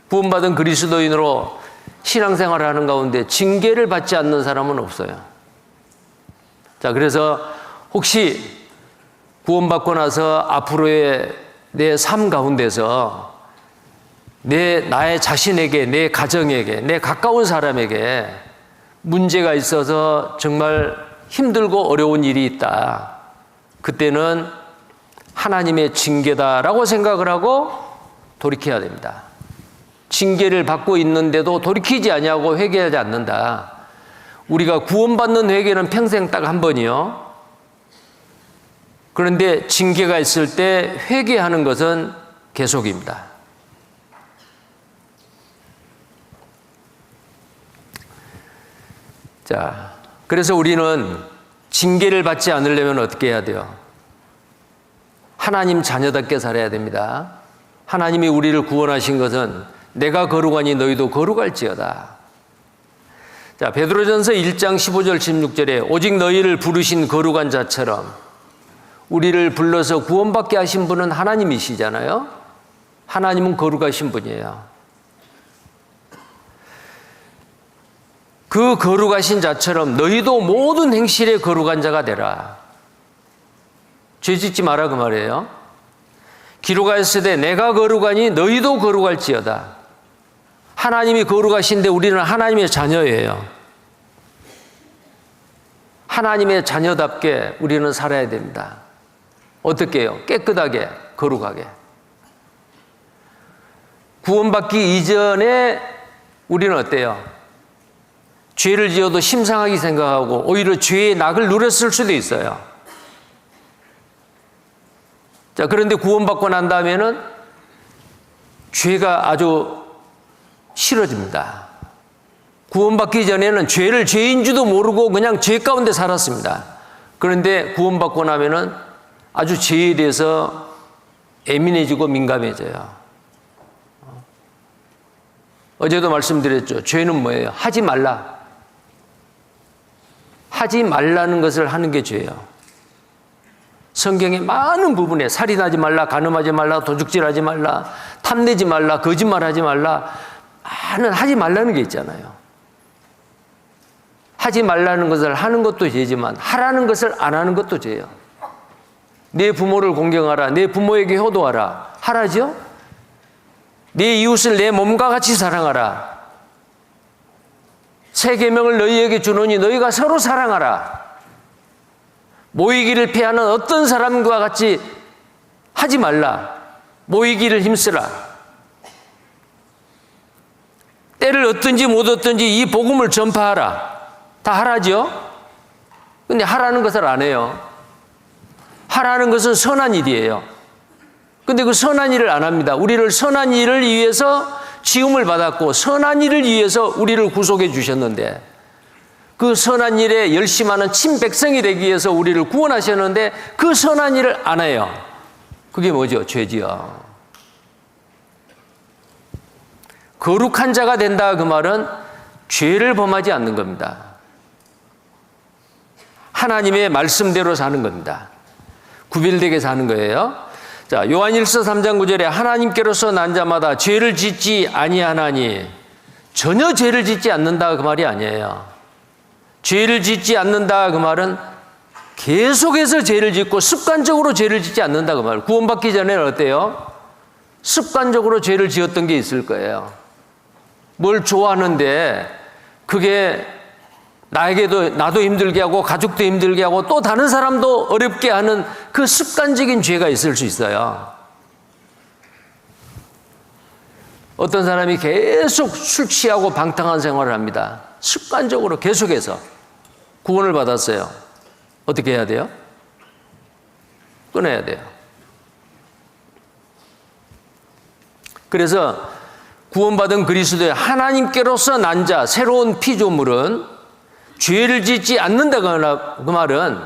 구원받은 그리스도인으로 신앙생활을 하는 가운데 징계를 받지 않는 사람은 없어요. 자, 그래서 혹시 구원받고 나서 앞으로의 내 삶 가운데서 나의 자신에게, 내 가정에게, 내 가까운 사람에게 문제가 있어서 정말 힘들고 어려운 일이 있다. 그때는 하나님의 징계다라고 생각을 하고 돌이켜야 됩니다. 징계를 받고 있는데도 돌이키지 아니하고 회개하지 않는다. 우리가 구원받는 회개는 평생 딱 한 번이요. 그런데 징계가 있을 때 회개하는 것은 계속입니다. 자, 그래서 우리는 징계를 받지 않으려면 어떻게 해야 돼요? 하나님 자녀답게 살아야 됩니다. 하나님이 우리를 구원하신 것은 내가 거룩하니 너희도 거룩할지어다. 자, 베드로전서 1장 15절 16절에 오직 너희를 부르신 거룩한 자처럼, 우리를 불러서 구원받게 하신 분은 하나님이시잖아요. 하나님은 거룩하신 분이에요. 그 거룩하신 자처럼 너희도 모든 행실에 거룩한 자가 되라. 죄 짓지 마라 그 말이에요. 기록하였으되 내가 거룩하니 너희도 거룩할지어다. 하나님이 거룩하신데 우리는 하나님의 자녀예요. 하나님의 자녀답게 우리는 살아야 됩니다. 어떻게 해요? 깨끗하게, 거룩하게. 구원받기 이전에 우리는 어때요? 죄를 지어도 심상하게 생각하고 오히려 죄의 낙을 누렸을 수도 있어요. 자, 그런데 구원받고 난 다음에는 죄가 아주 싫어집니다. 구원받기 전에는 죄를 죄인 줄도 모르고 그냥 죄 가운데 살았습니다. 그런데 구원받고 나면은 아주 죄에 대해서 예민해지고 민감해져요. 어제도 말씀드렸죠. 죄는 뭐예요? 하지 말라. 하지 말라는 것을 하는 게 죄예요. 성경의 많은 부분에 살인하지 말라, 간음하지 말라, 도둑질하지 말라, 탐내지 말라, 거짓말하지 말라, 많은 하지 말라는 게 있잖아요. 하지 말라는 것을 하는 것도 죄지만 하라는 것을 안 하는 것도 죄예요. 내 부모를 공경하라, 내 부모에게 효도하라, 하라죠? 내 이웃을 내 몸과 같이 사랑하라. 새 계명을 너희에게 주노니 너희가 서로 사랑하라. 모이기를 피하는 어떤 사람과 같이 하지 말라. 모이기를 힘쓰라. 때를 얻든지 못 얻든지 이 복음을 전파하라. 다 하라죠? 근데 하라는 것을 안 해요. 하라는 것은 선한 일이에요. 근데 그 선한 일을 안 합니다. 우리를 선한 일을 위해서 지음을 받았고 선한 일을 위해서 우리를 구속해 주셨는데 그 선한 일에 열심하는 친백성이 되기 위해서 우리를 구원하셨는데 그 선한 일을 안 해요. 그게 뭐죠? 죄지요. 거룩한 자가 된다 그 말은 죄를 범하지 않는 겁니다. 하나님의 말씀대로 사는 겁니다. 구별되게 사는 거예요. 자, 요한일서 3장 9절에 하나님께로서 난 자마다 죄를 짓지 아니하나니, 전혀 죄를 짓지 않는다 그 말이 아니에요. 죄를 짓지 않는다 그 말은 계속해서 죄를 짓고 습관적으로 죄를 짓지 않는다 그 말. 구원받기 전에는 어때요? 습관적으로 죄를 지었던 게 있을 거예요. 뭘 좋아하는데 그게 나도 힘들게 하고 가족도 힘들게 하고 또 다른 사람도 어렵게 하는 그 습관적인 죄가 있을 수 있어요. 어떤 사람이 계속 술 취하고 방탕한 생활을 합니다. 습관적으로 계속해서 구원을 받았어요. 어떻게 해야 돼요? 끊어야 돼요. 그래서 구원받은 그리스도의 하나님께로서 난 자, 새로운 피조물은 죄를 짓지 않는다거나, 그 말은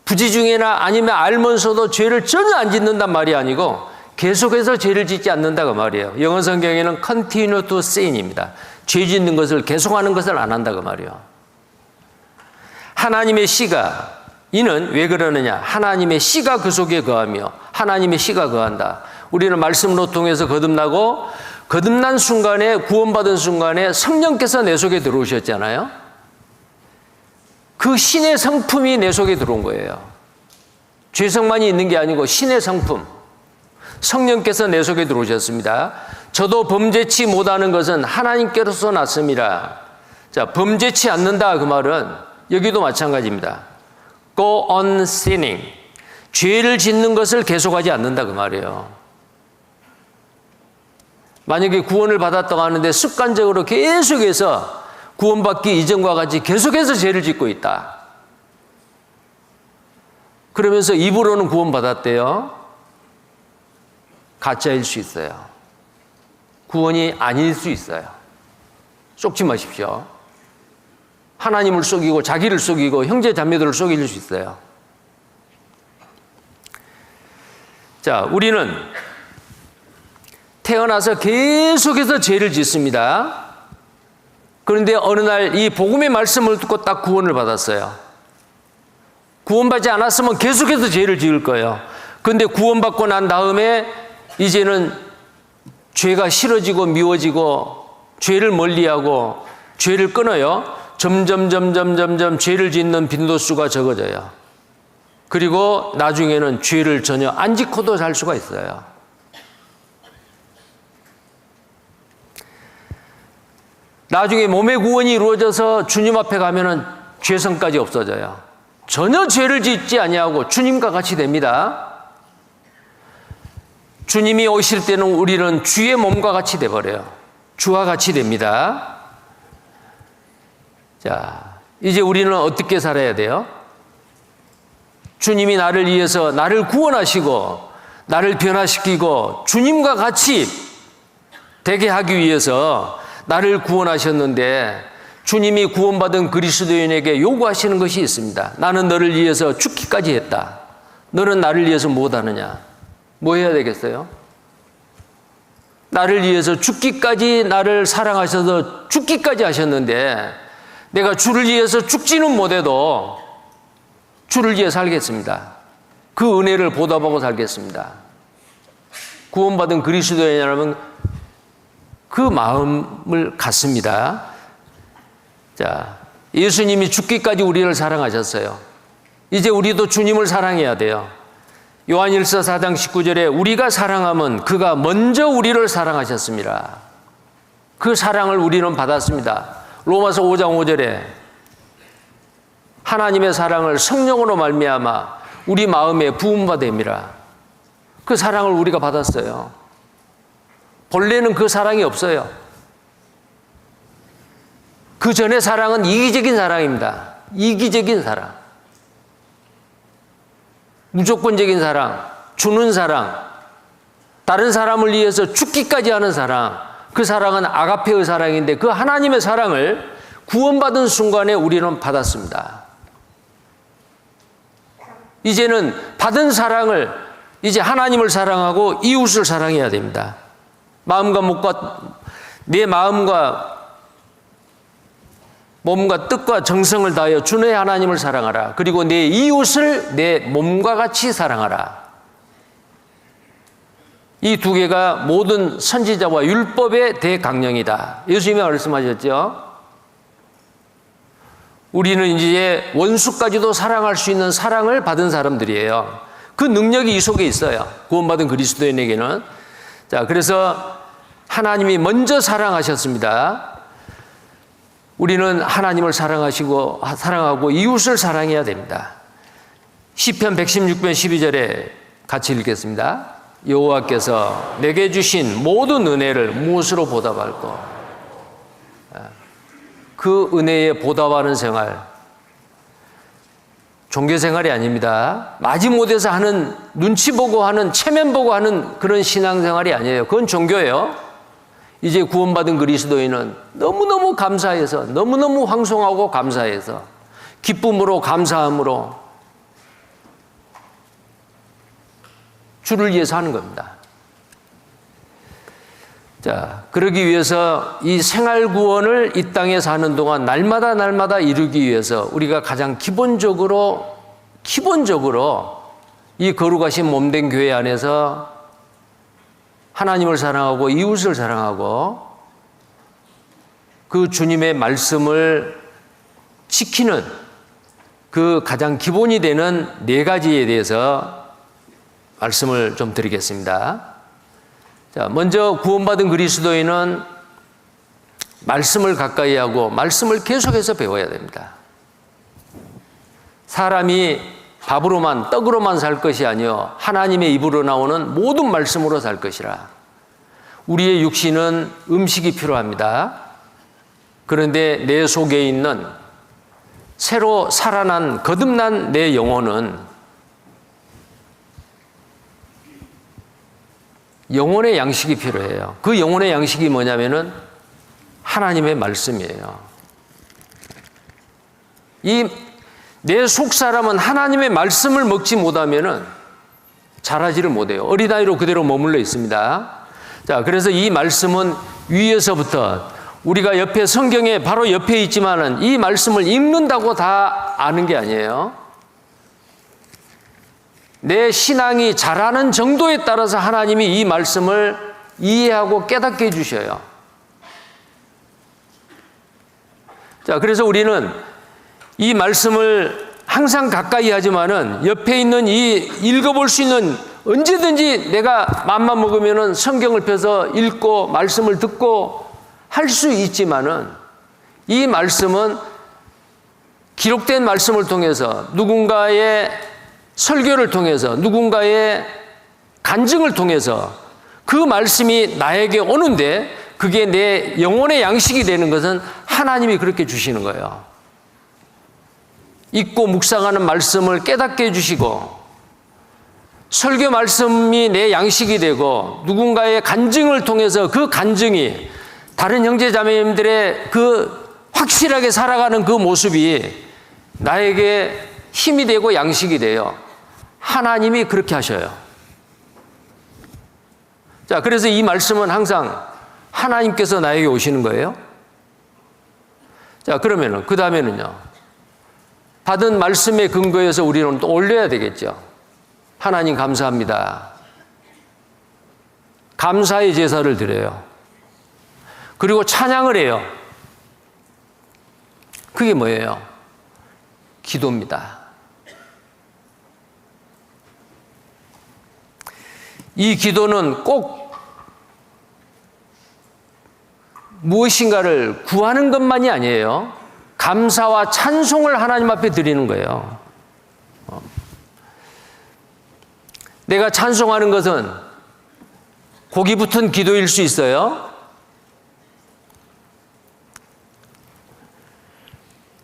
부지중에나 아니면 알면서도 죄를 전혀 안 짓는단 말이 아니고 계속해서 죄를 짓지 않는다 그 말이에요. 영어 성경에는 continue to sin입니다. 죄 짓는 것을 계속하는 것을 안 한다 그 말이에요. 하나님의 씨가, 이는 왜 그러느냐? 하나님의 씨가 그 속에 거하며 하나님의 씨가 거한다. 우리는 말씀으로 통해서 거듭난 순간에, 구원받은 순간에 성령께서 내 속에 들어오셨잖아요. 그 신의 성품이 내 속에 들어온 거예요. 죄성만이 있는 게 아니고 신의 성품, 성령께서 내 속에 들어오셨습니다. 저도 범죄치 못하는 것은 하나님께로서 났습니다. 자, 범죄치 않는다 그 말은 여기도 마찬가지입니다. Go on sinning. 죄를 짓는 것을 계속하지 않는다 그 말이에요. 만약에 구원을 받았다고 하는데 습관적으로 계속해서 구원받기 이전과 같이 계속해서 죄를 짓고 있다. 그러면서 입으로는 구원받았대요. 가짜일 수 있어요. 구원이 아닐 수 있어요. 속지 마십시오. 하나님을 속이고 자기를 속이고 형제 자매들을 속일 수 있어요. 자, 우리는 태어나서 계속해서 죄를 짓습니다. 그런데 어느 날 이 복음의 말씀을 듣고 딱 구원을 받았어요. 구원받지 않았으면 계속해서 죄를 지을 거예요. 그런데 구원받고 난 다음에 이제는 죄가 싫어지고 미워지고 죄를 멀리하고 죄를 끊어요. 점점 죄를 짓는 빈도수가 적어져요. 그리고 나중에는 죄를 전혀 안 짓고도 살 수가 있어요. 나중에 몸의 구원이 이루어져서 주님 앞에 가면은 죄성까지 없어져요. 전혀 죄를 짓지 아니하고 주님과 같이 됩니다. 주님이 오실 때는 우리는 주의 몸과 같이 돼버려요. 주와 같이 됩니다. 자, 이제 우리는 어떻게 살아야 돼요? 주님이 나를 위해서 나를 구원하시고 나를 변화시키고 주님과 같이 되게 하기 위해서 나를 구원하셨는데 주님이 구원받은 그리스도인에게 요구하시는 것이 있습니다. 나는 너를 위해서 죽기까지 했다. 너는 나를 위해서 못하느냐? 뭐 해야 되겠어요? 나를 위해서 죽기까지 나를 사랑하셔서 죽기까지 하셨는데 내가 주를 위해서 죽지는 못해도 주를 위해 살겠습니다. 그 은혜를 보답하고 살겠습니다. 구원받은 그리스도인이라면 그 마음을 갖습니다. 자, 예수님이 죽기까지 우리를 사랑하셨어요. 이제 우리도 주님을 사랑해야 돼요. 요한일서 4장 19절에 우리가 사랑하면 그가 먼저 우리를 사랑하셨습니다. 그 사랑을 우리는 받았습니다. 로마서 5장 5절에 하나님의 사랑을 성령으로 말미암아 우리 마음에 부음받음이라. 그 사랑을 우리가 받았어요. 본래는 그 사랑이 없어요. 그 전의 사랑은 이기적인 사랑입니다. 이기적인 사랑. 무조건적인 사랑, 주는 사랑, 다른 사람을 위해서 죽기까지 하는 사랑. 그 사랑은 아가페의 사랑인데 그 하나님의 사랑을 구원받은 순간에 우리는 받았습니다. 이제는 받은 사랑을 이제 하나님을 사랑하고 이웃을 사랑해야 됩니다. 마음과 목과 내 마음과 몸과 뜻과 정성을 다하여 주의 하나님을 사랑하라. 그리고 내 이웃을 내 몸과 같이 사랑하라. 이 두 개가 모든 선지자와 율법의 대강령이다. 예수님이 말씀하셨죠. 우리는 이제 원수까지도 사랑할 수 있는 사랑을 받은 사람들이에요. 그 능력이 이 속에 있어요. 구원받은 그리스도인에게는. 자, 그래서 하나님이 먼저 사랑하셨습니다. 우리는 하나님을 사랑하고 이웃을 사랑해야 됩니다. 시편 116편 12절에 같이 읽겠습니다. 여호와께서 내게 주신 모든 은혜를 무엇으로 보답할까? 그 은혜에 보답하는 생활, 종교 생활이 아닙니다. 마지못해서 하는, 눈치 보고 하는, 체면 보고 하는 그런 신앙생활이 아니에요. 그건 종교예요. 이제 구원받은 그리스도인은 너무너무 감사해서, 너무너무 황송하고 감사해서, 기쁨으로 감사함으로 주를 위해서 하는 겁니다. 자, 그러기 위해서 이 생활 구원을 이 땅에 사는 동안 날마다 이루기 위해서 우리가 가장 기본적으로 이 거룩하신 몸된 교회 안에서 하나님을 사랑하고 이웃을 사랑하고 그 주님의 말씀을 지키는 그 가장 기본이 되는 4가지에 대해서 말씀을 좀 드리겠습니다. 자, 먼저 구원받은 그리스도인은 말씀을 가까이 하고 말씀을 계속해서 배워야 됩니다. 사람이 밥으로만, 떡으로만 살 것이 아니요 하나님의 입으로 나오는 모든 말씀으로 살 것이라. 우리의 육신은 음식이 필요합니다. 그런데 내 속에 있는 새로 살아난 거듭난 내 영혼은 영혼의 양식이 필요해요. 그 영혼의 양식이 뭐냐면은 하나님의 말씀이에요. 이 내 속 사람은 하나님의 말씀을 먹지 못하면은 자라지를 못해요. 어린아이로 그대로 머물러 있습니다. 자, 그래서 이 말씀은 위에서부터 우리가 옆에 성경에 바로 옆에 있지만은 이 말씀을 읽는다고 다 아는 게 아니에요. 내 신앙이 자라는 정도에 따라서 하나님이 이 말씀을 이해하고 깨닫게 해주셔요. 자, 그래서 우리는 이 말씀을 항상 가까이 하지만은 옆에 있는 이 읽어볼 수 있는 언제든지 내가 맘만 먹으면은 성경을 펴서 읽고 말씀을 듣고 할 수 있지만은 이 말씀은 기록된 말씀을 통해서 누군가의 설교를 통해서 누군가의 간증을 통해서 그 말씀이 나에게 오는데 그게 내 영혼의 양식이 되는 것은 하나님이 그렇게 주시는 거예요. 읽고 묵상하는 말씀을 깨닫게 해주시고 설교 말씀이 내 양식이 되고 누군가의 간증을 통해서 그 간증이 다른 형제 자매님들의 그 확실하게 살아가는 그 모습이 나에게 힘이 되고 양식이 돼요. 하나님이 그렇게 하셔요. 자, 그래서 이 말씀은 항상 하나님께서 나에게 오시는 거예요. 자, 그러면은 그 다음에는요. 받은 말씀에 근거해서 우리는 또 올려야 되겠죠. 하나님 감사합니다. 감사의 제사를 드려요. 그리고 찬양을 해요. 그게 뭐예요? 기도입니다. 이 기도는 꼭 무엇인가를 구하는 것만이 아니에요. 감사와 찬송을 하나님 앞에 드리는 거예요. 내가 찬송하는 것은 고기 붙은 기도일 수 있어요.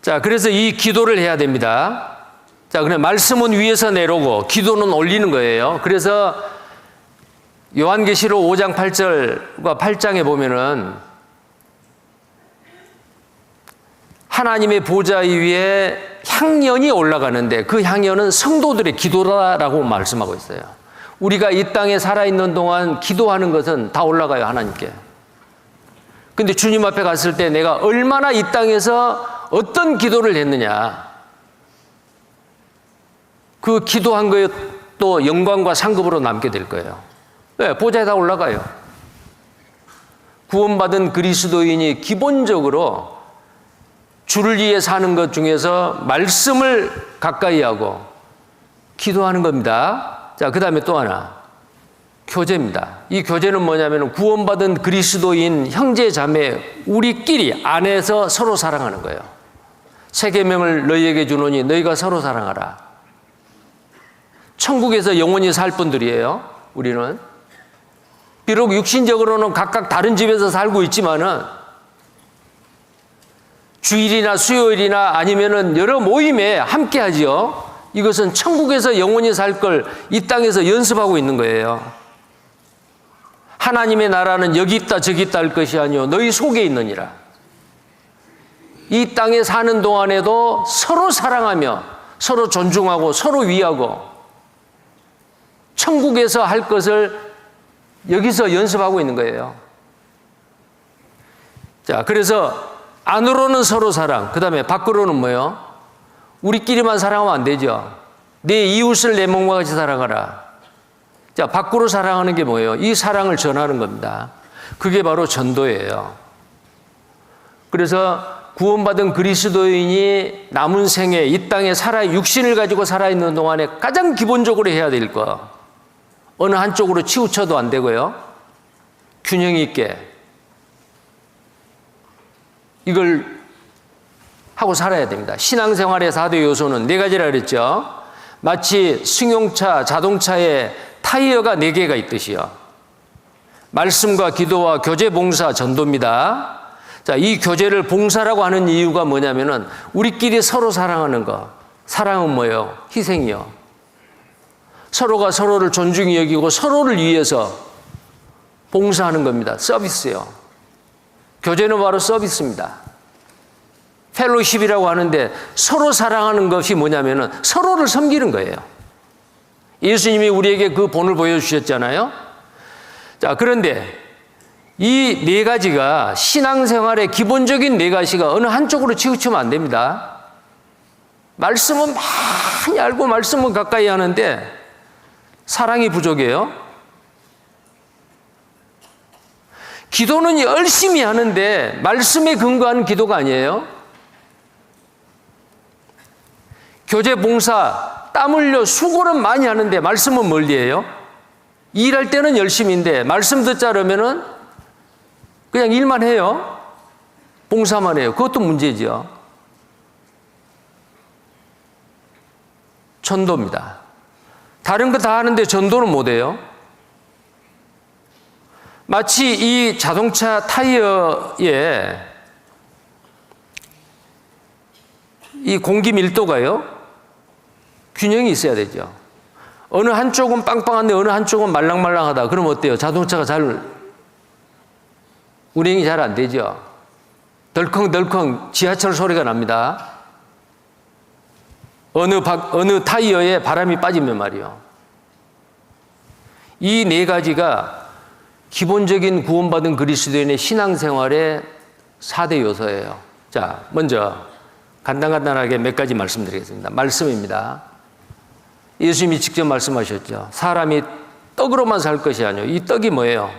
자, 그래서 이 기도를 해야 됩니다. 자, 그래 말씀은 위에서 내려오고 기도는 올리는 거예요. 그래서 요한계시록 5장 8절과 8장에 보면은 하나님의 보좌 위에 향연이 올라가는데 그 향연은 성도들의 기도라고 말씀하고 있어요. 우리가 이 땅에 살아있는 동안 기도하는 것은 다 올라가요, 하나님께. 근데 주님 앞에 갔을 때 내가 얼마나 이 땅에서 어떤 기도를 했느냐. 그 기도한 거에 또 영광과 상급으로 남게 될 거예요. 네, 보좌에 다 올라가요. 구원받은 그리스도인이 기본적으로 주를 위해 사는 것 중에서 말씀을 가까이 하고 기도하는 겁니다. 자, 그 다음에 또 하나. 교제입니다. 이 교제는 뭐냐면 구원받은 그리스도인 형제 자매 우리끼리 안에서 서로 사랑하는 거예요. 새 계명을 너희에게 주노니 너희가 서로 사랑하라. 천국에서 영원히 살 분들이에요. 우리는. 비록 육신적으로는 각각 다른 집에서 살고 있지만은 주일이나 수요일이나 아니면은 여러 모임에 함께 하죠. 이것은 천국에서 영원히 살 걸 이 땅에서 연습하고 있는 거예요. 하나님의 나라는 여기 있다 저기 있다 할 것이 아니요 너희 속에 있느니라. 이 땅에 사는 동안에도 서로 사랑하며 서로 존중하고 서로 위하고 천국에서 할 것을 여기서 연습하고 있는 거예요. 자, 그래서 안으로는 서로 사랑, 그 다음에 밖으로는 뭐요? 우리끼리만 사랑하면 안 되죠. 내 이웃을 내 몸과 같이 사랑하라. 자, 밖으로 사랑하는 게 뭐예요? 이 사랑을 전하는 겁니다. 그게 바로 전도예요. 그래서 구원받은 그리스도인이 남은 생에 이 땅에 육신을 가지고 살아있는 동안에 가장 기본적으로 해야 될 거, 어느 한쪽으로 치우쳐도 안 되고요. 균형 있게 이걸 하고 살아야 됩니다. 신앙생활의 4대 요소는 4가지라 그랬죠. 마치 승용차, 자동차에 타이어가 4개가 있듯이요. 말씀과 기도와 교제, 봉사, 전도입니다. 자, 이 교제를 봉사라고 하는 이유가 뭐냐면은 우리끼리 서로 사랑하는 거. 사랑은 뭐예요? 희생이요. 서로가 서로를 존중히 여기고 서로를 위해서 봉사하는 겁니다. 서비스요. 교제는 바로 서비스입니다. 펠로십이라고 하는데 서로 사랑하는 것이 뭐냐면은 서로를 섬기는 거예요. 예수님이 우리에게 그 본을 보여주셨잖아요. 자, 그런데 이 4가지가 신앙생활의 기본적인 4가지가 어느 한쪽으로 치우치면 안 됩니다. 말씀은 많이 알고 말씀은 가까이 하는데 사랑이 부족해요. 기도는 열심히 하는데 말씀에 근거한 기도가 아니에요. 교제 봉사 땀 흘려 수고는 많이 하는데 말씀은 멀리해요. 일할 때는 열심인데 말씀 듣자 그러면은 그냥 일만 해요. 봉사만 해요. 그것도 문제죠. 전도입니다. 다른 거 다 하는데 전도는 못 해요. 마치 이 자동차 타이어에 이 공기 밀도가요, 균형이 있어야 되죠. 어느 한쪽은 빵빵한데 어느 한쪽은 말랑말랑하다. 그럼 어때요? 자동차가 운행이 잘 안 되죠. 덜컹덜컹 지하철 소리가 납니다. 어느 타이어에 바람이 빠지면 말이요. 이 4가지가 기본적인 구원받은 그리스도인의 신앙생활의 4대 요소예요. 자, 먼저 간단하게 몇 가지 말씀드리겠습니다. 말씀입니다. 예수님이 직접 말씀하셨죠. 사람이 떡으로만 살 것이 아니에요. 이 떡이 뭐예요?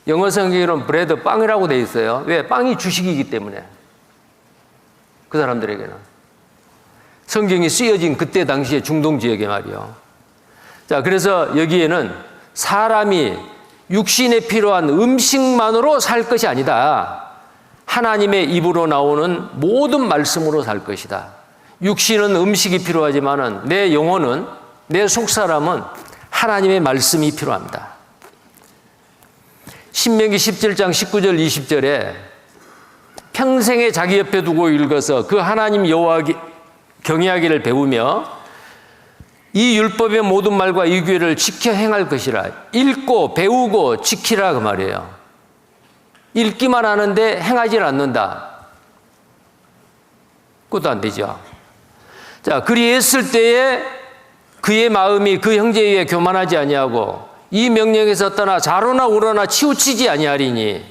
영어 성경에는 브레드, 빵이라고 되어 있어요. 왜? 빵이 주식이기 때문에. 그 사람들에게는. 성경이 쓰여진 그때 당시의 중동 지역에 말이요. 자, 그래서 여기에는 사람이 육신에 필요한 음식만으로 살 것이 아니다. 하나님의 입으로 나오는 모든 말씀으로 살 것이다. 육신은 음식이 필요하지만은 내 영혼은, 내 속사람은 하나님의 말씀이 필요합니다. 신명기 17장 19절 20절에 평생에 자기 옆에 두고 읽어서 그 하나님 여호와 경외하기를 배우며 이 율법의 모든 말과 이 규례를 지켜 행할 것이라. 읽고 배우고 지키라 그 말이에요. 읽기만 하는데 행하지 않는다. 그것도 안 되죠. 자, 그리했을 때에 그의 마음이 그 형제에 의해 교만하지 아니하고 이 명령에서 떠나 좌로나 우로나 치우치지 아니하리니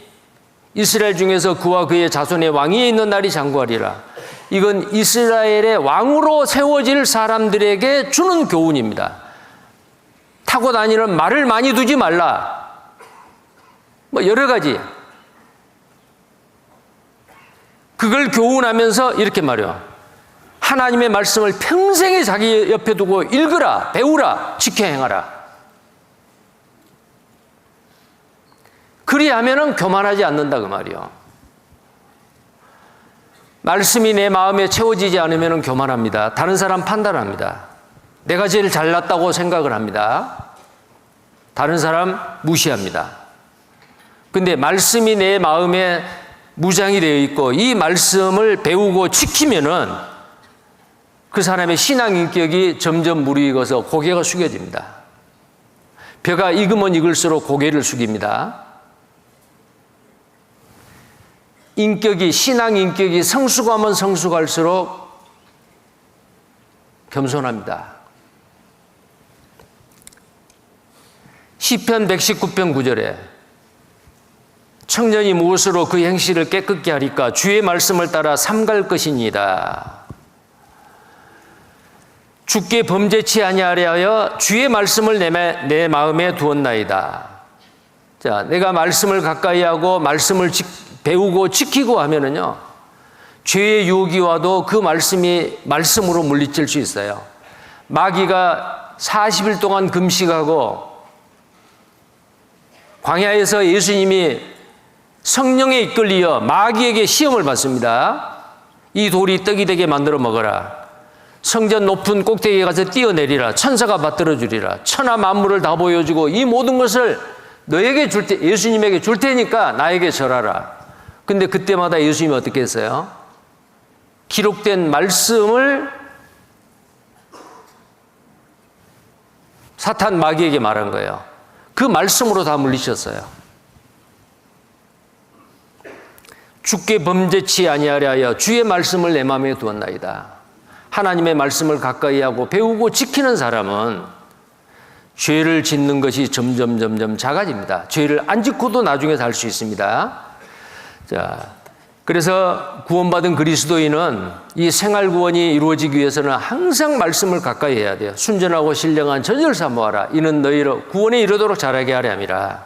이스라엘 중에서 그와 그의 자손의 왕위에 있는 날이 장구하리라. 이건 이스라엘의 왕으로 세워질 사람들에게 주는 교훈입니다. 타고 다니는 말을 많이 두지 말라. 뭐 여러 가지. 그걸 교훈하면서 이렇게 말해요. 하나님의 말씀을 평생에 자기 옆에 두고 읽으라, 배우라, 지켜 행하라. 그리하면은 교만하지 않는다 그 말이요. 말씀이 내 마음에 채워지지 않으면 교만합니다. 다른 사람 판단합니다. 내가 제일 잘났다고 생각을 합니다. 다른 사람 무시합니다. 근데 말씀이 내 마음에 무장이 되어 있고 이 말씀을 배우고 지키면은 그 사람의 신앙 인격이 점점 무르익어서 고개가 숙여집니다. 벼가 익으면 익을수록 고개를 숙입니다. 신앙 인격이 성숙하면 성숙할수록 겸손합니다. 시편 119편 9절에 청년이 무엇으로 그 행실을 깨끗게 하리까? 주의 말씀을 따라 삼갈 것이니이다. 주께 범죄치 아니하려 주의 말씀을 내 마음에 두었나이다. 자, 내가 말씀을 가까이 하고 말씀을 배우고 지키고 하면은요, 죄의 유혹이 와도 그 말씀이 말씀으로 물리칠 수 있어요. 마귀가 40일 동안 금식하고 광야에서 예수님이 성령에 이끌리어 마귀에게 시험을 받습니다. 이 돌이 떡이 되게 만들어 먹어라. 성전 높은 꼭대기에 가서 뛰어내리라. 천사가 받들어 주리라. 천하 만물을 다 보여주고 이 모든 것을 너에게 예수님에게 줄 테니까 나에게 절하라. 근데 그때마다 예수님이 어떻게 했어요? 기록된 말씀을 사탄 마귀에게 말한 거예요. 그 말씀으로 다 물리셨어요. 주께 범죄치 아니하려 하여 주의 말씀을 내 마음에 두었나이다. 하나님의 말씀을 가까이 하고 배우고 지키는 사람은 죄를 짓는 것이 점점 작아집니다. 죄를 안 짓고도 나중에 살 수 있습니다. 자, 그래서 구원받은 그리스도인은 이 생활 구원이 이루어지기 위해서는 항상 말씀을 가까이 해야 돼요. 순전하고 신령한 전을 사모하라. 이는 너희로 구원에 이르도록 자라게 하려 함이라.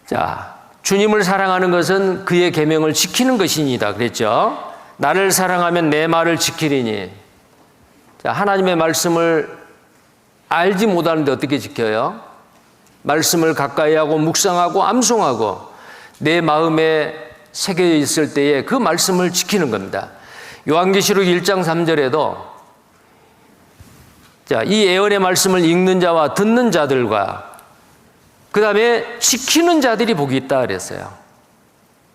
자, 주님을 사랑하는 것은 그의 계명을 지키는 것이니이다 그랬죠. 나를 사랑하면 내 말을 지키리니. 자, 하나님의 말씀을 알지 못하는데 어떻게 지켜요? 말씀을 가까이 하고 묵상하고 암송하고 내 마음에 새겨 있을 때에 그 말씀을 지키는 겁니다. 요한계시록 1장 3절에도 자, 이 예언의 말씀을 읽는 자와 듣는 자들과 그 다음에 지키는 자들이 복이 있다 그랬어요.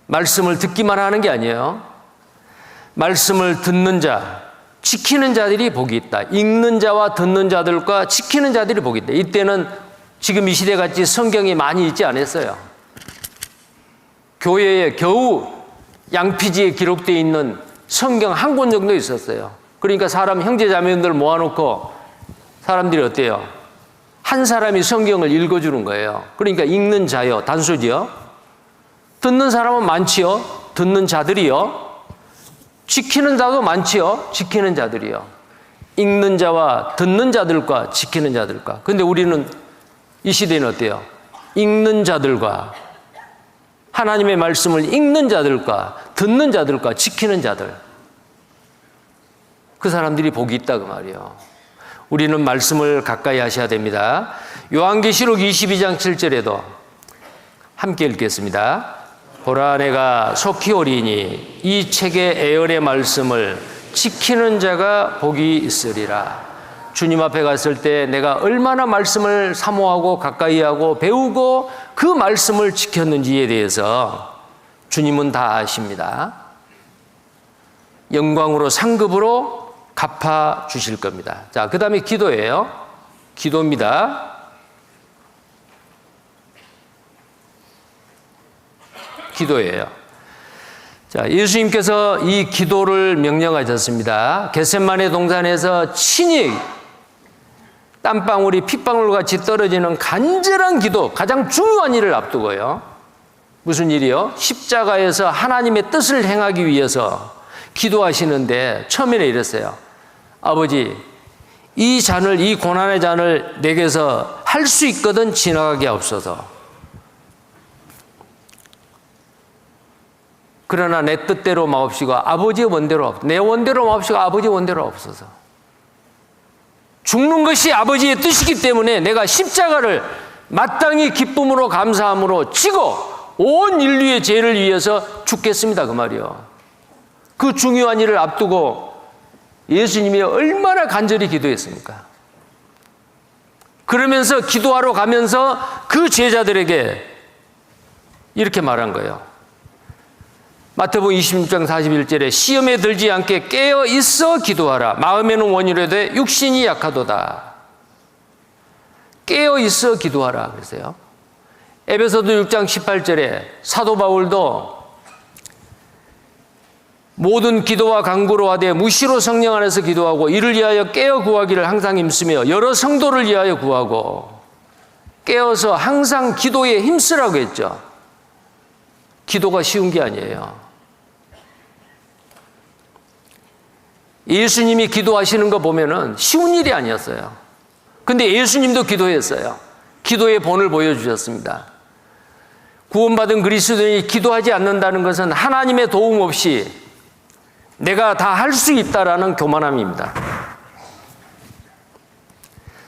말씀을 듣기만 하는 게 아니에요. 말씀을 듣는 자, 지키는 자들이 복이 있다. 읽는 자와 듣는 자들과 지키는 자들이 복이 있다. 이때는 지금 이 시대같이 성경이 많이 있지 않았어요. 교회에 겨우 양피지에 기록되어 있는 성경 한 권 정도 있었어요. 그러니까 사람 형제자매들 모아놓고 사람들이 어때요? 한 사람이 성경을 읽어주는 거예요. 그러니까 읽는 자요, 단수지요. 듣는 사람은 많지요. 듣는 자들이요. 지키는 자도 많지요. 지키는 자들이요. 읽는 자와 듣는 자들과 지키는 자들과. 근데 우리는 이 시대는 어때요? 읽는 자들과 하나님의 말씀을 읽는 자들과 듣는 자들과 지키는 자들. 그 사람들이 복이 있다 그 말이에요. 우리는 말씀을 가까이 하셔야 됩니다. 요한계시록 22장 7절에도 함께 읽겠습니다. 보라 내가 속히 오리니 이 책의 예언의 말씀을 지키는 자가 복이 있으리라. 주님 앞에 갔을 때 내가 얼마나 말씀을 사모하고 가까이 하고 배우고 그 말씀을 지켰는지에 대해서 주님은 다 아십니다. 영광으로 상급으로 갚아 주실 겁니다. 자, 그 다음에 기도예요. 기도입니다. 기도예요. 자, 예수님께서 이 기도를 명령하셨습니다. 겟세마네 동산에서 친히 땀방울이 핏방울 같이 떨어지는 간절한 기도, 가장 중요한 일을 앞두고요. 무슨 일이요? 십자가에서 하나님의 뜻을 행하기 위해서 기도하시는데 처음에는 이랬어요. 아버지, 이 잔을, 이 고난의 잔을 내게서 할 수 있거든 지나가게 하옵소서. 그러나 내 뜻대로 마옵시고 아버지의 원대로, 내 원대로 마옵시고 아버지의 원대로 없어서. 죽는 것이 아버지의 뜻이기 때문에 내가 십자가를 마땅히 기쁨으로 감사함으로 지고 온 인류의 죄를 위해서 죽겠습니다 그 말이요. 그 중요한 일을 앞두고 예수님이 얼마나 간절히 기도했습니까? 그러면서 기도하러 가면서 그 제자들에게 이렇게 말한 거예요. 마태복음 26장 41절에 시험에 들지 않게 깨어 있어 기도하라. 마음에는 원이라도 육신이 약하도다. 깨어 있어 기도하라 그랬어요. 에베소서 6장 18절에 사도 바울도 모든 기도와 간구로 하되 무시로 성령 안에서 기도하고 이를 위하여 깨어 구하기를 항상 힘쓰며 여러 성도를 위하여 구하고, 깨어서 항상 기도에 힘쓰라고 했죠. 기도가 쉬운 게 아니에요. 예수님이 기도하시는 거 보면은 쉬운 일이 아니었어요. 근데 예수님도 기도했어요. 기도의 본을 보여주셨습니다. 구원받은 그리스도인이 기도하지 않는다는 것은 하나님의 도움 없이 내가 다 할 수 있다라는 교만함입니다.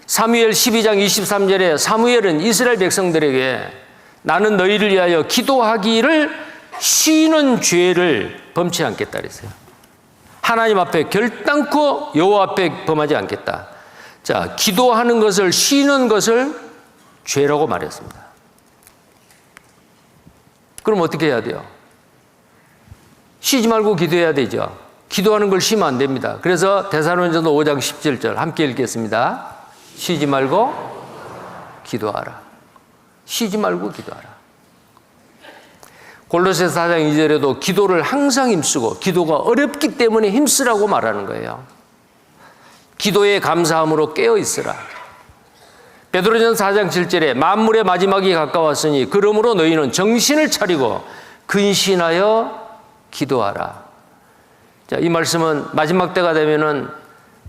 사무엘 12장 23절에 사무엘은 이스라엘 백성들에게 나는 너희를 위하여 기도하기를 쉬는 죄를 범치 않겠다 그랬어요. 하나님 앞에 결단코 여호와 앞에 범하지 않겠다. 자, 기도하는 것을, 쉬는 것을 죄라고 말했습니다. 그럼 어떻게 해야 돼요? 쉬지 말고 기도해야 되죠. 기도하는 걸 쉬면 안 됩니다. 그래서 데살로니가서 5장 17절 함께 읽겠습니다. 쉬지 말고 기도하라. 쉬지 말고 기도하라. 골로새서 4장 2절에도 기도를 항상 힘쓰고, 기도가 어렵기 때문에 힘쓰라고 말하는 거예요. 기도에 감사함으로 깨어 있으라. 베드로전서 4장 7절에 만물의 마지막이 가까웠으니 그러므로 너희는 정신을 차리고 근신하여 기도하라. 자, 이 말씀은 마지막 때가 되면은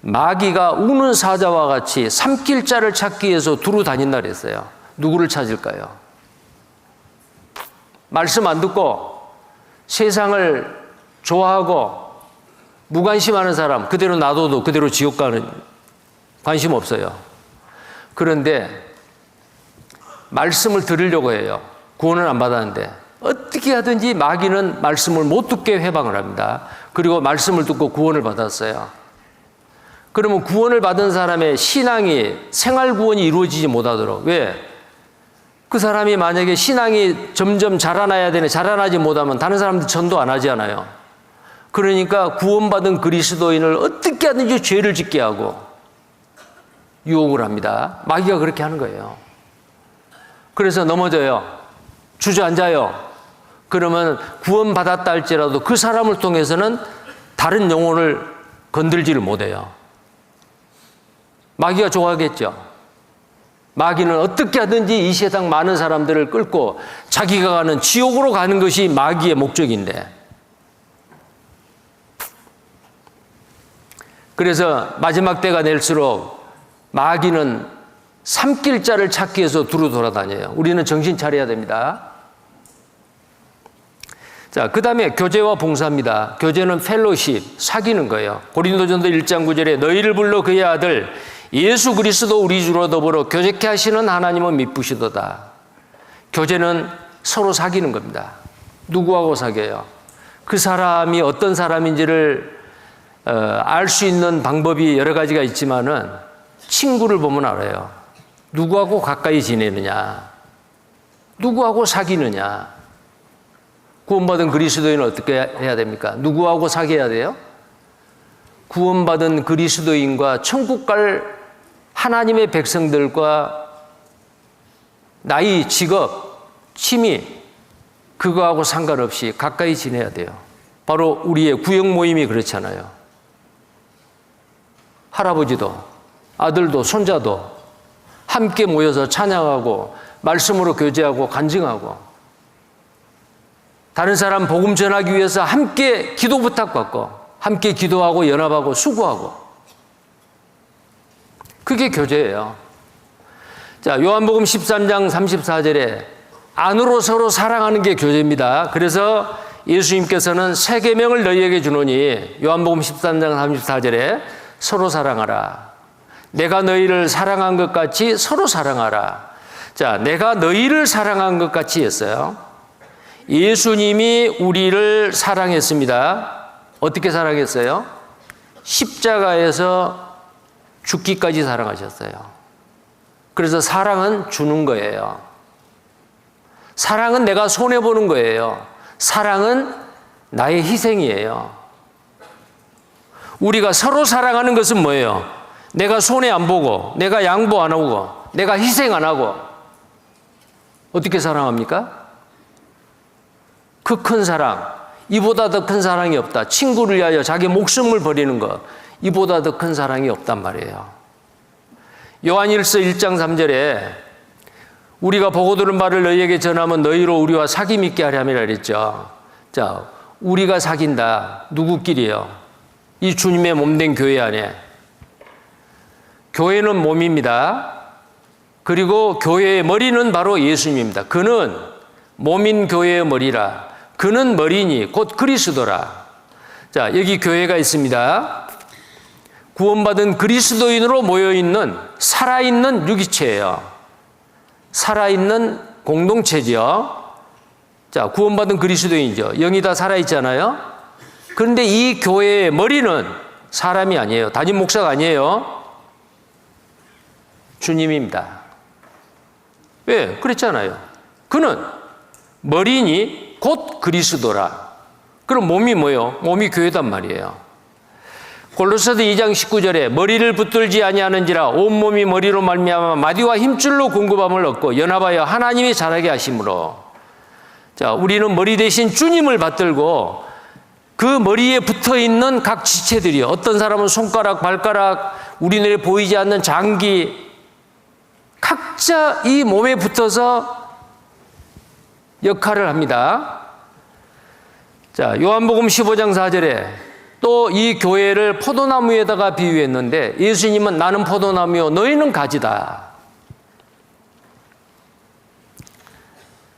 마귀가 우는 사자와 같이 삼킬 자를 찾기 위해서 두루 다닌다 그랬어요. 누구를 찾을까요? 말씀 안 듣고 세상을 좋아하고 무관심하는 사람, 그대로 놔둬도 그대로 지옥 가는, 관심 없어요. 그런데 말씀을 들으려고 해요. 구원을 안 받았는데 어떻게 하든지 마귀는 말씀을 못 듣게 회방을 합니다. 그리고 말씀을 듣고 구원을 받았어요. 그러면 구원을 받은 사람의 신앙이, 생활 구원이 이루어지지 못하도록, 왜? 그 사람이 만약에 신앙이 점점 자라나야 되는데 자라나지 못하면 다른 사람들 전도 안 하잖아요. 그러니까 구원받은 그리스도인을 어떻게 하든지 죄를 짓게 하고 유혹을 합니다. 마귀가 그렇게 하는 거예요. 그래서 넘어져요. 주저앉아요. 그러면 구원받았다 할지라도 그 사람을 통해서는 다른 영혼을 건들지를 못해요. 마귀가 좋아하겠죠. 마귀는 어떻게 하든지 이 세상 많은 사람들을 끌고 자기가 가는 지옥으로 가는 것이 마귀의 목적인데, 그래서 마지막 때가 될수록 마귀는 삼킬 자를 찾기 위해서 두루 돌아다녀요. 우리는 정신 차려야 됩니다. 자, 그 다음에 교제와 봉사입니다. 교제는 펠로십, 사귀는 거예요. 고린도전서 1장 9절에 너희를 불러 그의 아들 예수 그리스도 우리 주로 더불어 교제케 하시는 하나님은 미쁘시도다. 교제는 서로 사귀는 겁니다. 누구하고 사귀어요? 그 사람이 어떤 사람인지를 알 수 있는 방법이 여러 가지가 있지만은 친구를 보면 알아요. 누구하고 가까이 지내느냐, 누구하고 사귀느냐. 구원받은 그리스도인은 어떻게 해야 됩니까? 누구하고 사귀어야 돼요? 구원받은 그리스도인과 천국 갈 하나님의 백성들과 나이, 직업, 취미, 그거하고 상관없이 가까이 지내야 돼요. 바로 우리의 구역 모임이 그렇잖아요. 할아버지도 아들도 손자도 함께 모여서 찬양하고 말씀으로 교제하고 간증하고, 다른 사람 복음 전하기 위해서 함께 기도 부탁받고 함께 기도하고 연합하고 수고하고, 그게 교제예요. 자, 요한복음 13장 34절에 안으로 서로 사랑하는 게 교제입니다. 그래서 예수님께서는 새 계명을 너희에게 주노니, 요한복음 13장 34절에 서로 사랑하라. 내가 너희를 사랑한 것 같이 서로 사랑하라. 자, 내가 너희를 사랑한 것 같이 했어요. 예수님이 우리를 사랑했습니다. 어떻게 사랑했어요? 십자가에서 죽기까지 사랑하셨어요. 그래서 사랑은 주는 거예요. 사랑은 내가 손해보는 거예요. 사랑은 나의 희생이에요. 우리가 서로 사랑하는 것은 뭐예요? 내가 손해 안 보고, 내가 양보 안 하고, 내가 희생 안 하고. 어떻게 사랑합니까? 그 큰 사랑, 이보다 더 큰 사랑이 없다. 친구를 위하여 자기 목숨을 버리는 것, 이보다 더 큰 사랑이 없단 말이에요. 요한일서 1장 3절에 우리가 보고 들은 바를 너희에게 전하면 너희로 우리와 사귐 있게 하려 함이라 그랬죠. 자, 우리가 사귄다. 누구끼리요? 이 주님의 몸된 교회 안에. 교회는 몸입니다. 그리고 교회의 머리는 바로 예수님입니다. 그는 몸인 교회의 머리라. 그는 머리니 곧 그리스도라. 자, 여기 교회가 있습니다. 구원받은 그리스도인으로 모여있는 살아있는 유기체예요. 살아있는 공동체죠. 자, 구원받은 그리스도인이죠. 영이 다 살아있잖아요. 그런데 이 교회의 머리는 사람이 아니에요. 담임 목사가 아니에요. 주님입니다. 왜? 그랬잖아요. 그는 머리니 곧 그리스도라. 그럼 몸이 뭐예요? 몸이 교회단 말이에요. 골로새서 2장 19절에 머리를 붙들지 아니하는지라 온몸이 머리로 말미암아 마디와 힘줄로 공급함을 얻고 연합하여 하나님이 자라게 하심으로. 자, 우리는 머리 대신 주님을 받들고 그 머리에 붙어있는 각 지체들이요. 어떤 사람은 손가락, 발가락, 우리 눈에 보이지 않는 장기, 각자 이 몸에 붙어서 역할을 합니다. 자, 요한복음 15장 4절에 또 이 교회를 포도나무에다가 비유했는데 예수님은 나는 포도나무요 너희는 가지다.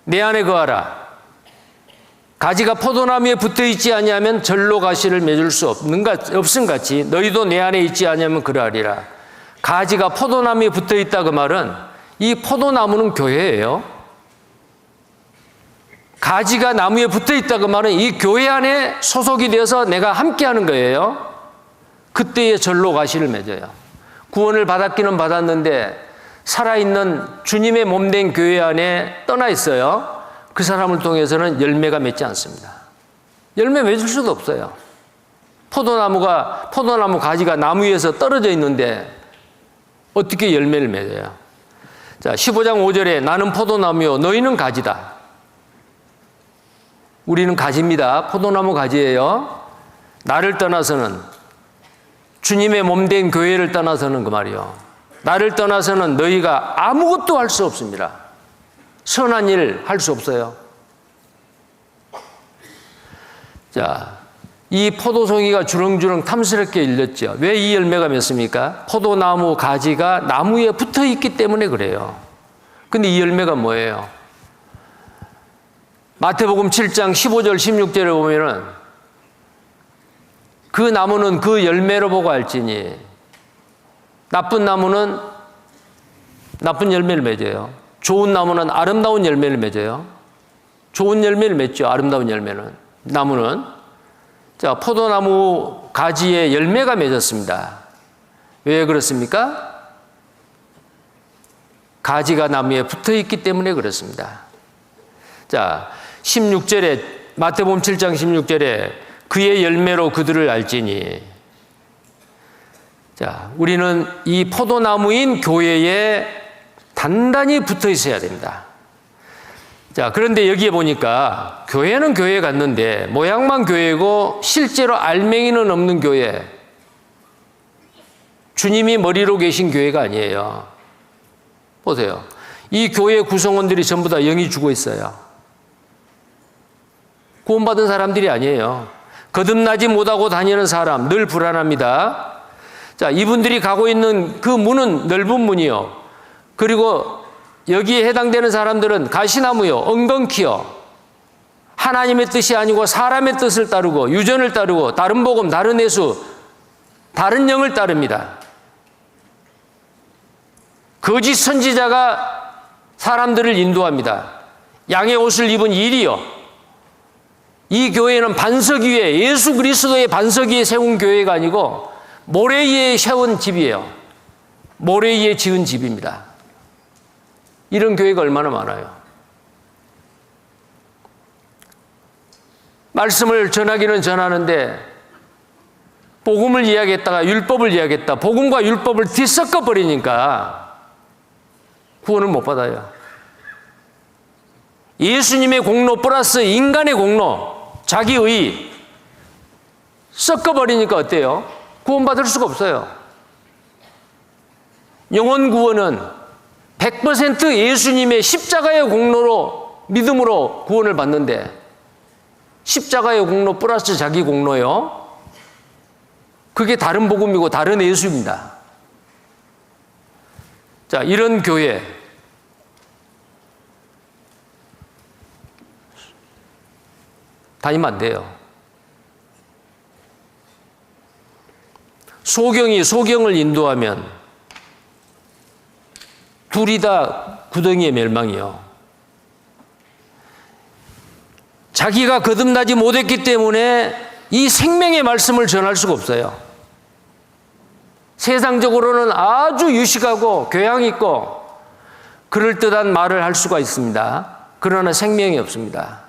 내 안에 거하라. 가지가 포도나무에 붙어있지 아니하면 절로 가시를 맺을 수 없음 같이 너희도 내 안에 있지 아니하면 그러하리라. 가지가 포도나무에 붙어있다 그 말은 이 포도나무는 교회예요. 가지가 나무에 붙어있다 그 말은 이 교회 안에 소속이 되어서 내가 함께하는 거예요. 그때의 절로 가시를 맺어요. 구원을 받았기는 받았는데 살아있는 주님의 몸된 교회 안에 떠나 있어요. 그 사람을 통해서는 열매가 맺지 않습니다. 열매 맺을 수도 없어요. 포도나무 가지가 나무 위에서 떨어져 있는데 어떻게 열매를 맺어요? 자, 15장 5절에 나는 포도나무요 너희는 가지다. 우리는 가지입니다. 포도나무 가지예요. 나를 떠나서는, 주님의 몸된 교회를 떠나서는 그 말이요. 나를 떠나서는 너희가 아무것도 할 수 없습니다. 선한 일 할 수 없어요. 자, 이 포도송이가 주렁주렁 탐스럽게 일렸죠. 왜 이 열매가 맺습니까? 포도나무 가지가 나무에 붙어 있기 때문에 그래요. 근데 이 열매가 뭐예요? 마태복음 7장 15절 16절에 보면은 그 나무는 그 열매로 보고 알지니 나쁜 나무는 나쁜 열매를 맺어요. 좋은 나무는 아름다운 열매를 맺어요. 좋은 열매를 맺죠. 아름다운 열매는. 나무는. 자, 포도나무 가지에 열매가 맺었습니다. 왜 그렇습니까? 가지가 나무에 붙어 있기 때문에 그렇습니다. 자, 16절에 마태복음 7장 16절에 그의 열매로 그들을 알지니. 자, 우리는 이 포도나무인 교회에 단단히 붙어 있어야 됩니다. 자, 그런데 여기에 보니까 교회는 교회 같는데 모양만 교회고 실제로 알맹이는 없는 교회. 주님이 머리로 계신 교회가 아니에요. 보세요. 이 교회 구성원들이 전부 다 영이 죽어 있어요. 구원받은 사람들이 아니에요. 거듭나지 못하고 다니는 사람, 늘 불안합니다. 자, 이분들이 가고 있는 그 문은 넓은 문이요. 그리고 여기에 해당되는 사람들은 가시나무요, 엉겅퀴요. 하나님의 뜻이 아니고 사람의 뜻을 따르고 유전을 따르고 다른 복음, 다른 예수, 다른 영을 따릅니다. 거짓 선지자가 사람들을 인도합니다. 양의 옷을 입은 일이요. 이 교회는 반석 위에 예수 그리스도의 반석 위에 세운 교회가 아니고 모래 위에 세운 집이에요. 모래 위에 지은 집입니다. 이런 교회가 얼마나 많아요. 말씀을 전하기는 전하는데 복음을 이야기했다가 율법을 이야기했다. 복음과 율법을 뒤섞어 버리니까 구원을 못 받아요. 예수님의 공로 플러스 인간의 공로, 자기의 섞어버리니까 어때요? 구원받을 수가 없어요. 영혼 구원은 100% 예수님의 십자가의 공로로, 믿음으로 구원을 받는데 십자가의 공로 플러스 자기 공로요. 그게 다른 복음이고 다른 예수입니다. 자, 이런 교회 다니면 안 돼요. 소경이 소경을 인도하면 둘이 다 구덩이의 멸망이요. 자기가 거듭나지 못했기 때문에 이 생명의 말씀을 전할 수가 없어요. 세상적으로는 아주 유식하고 교양 있고 그럴듯한 말을 할 수가 있습니다. 그러나 생명이 없습니다.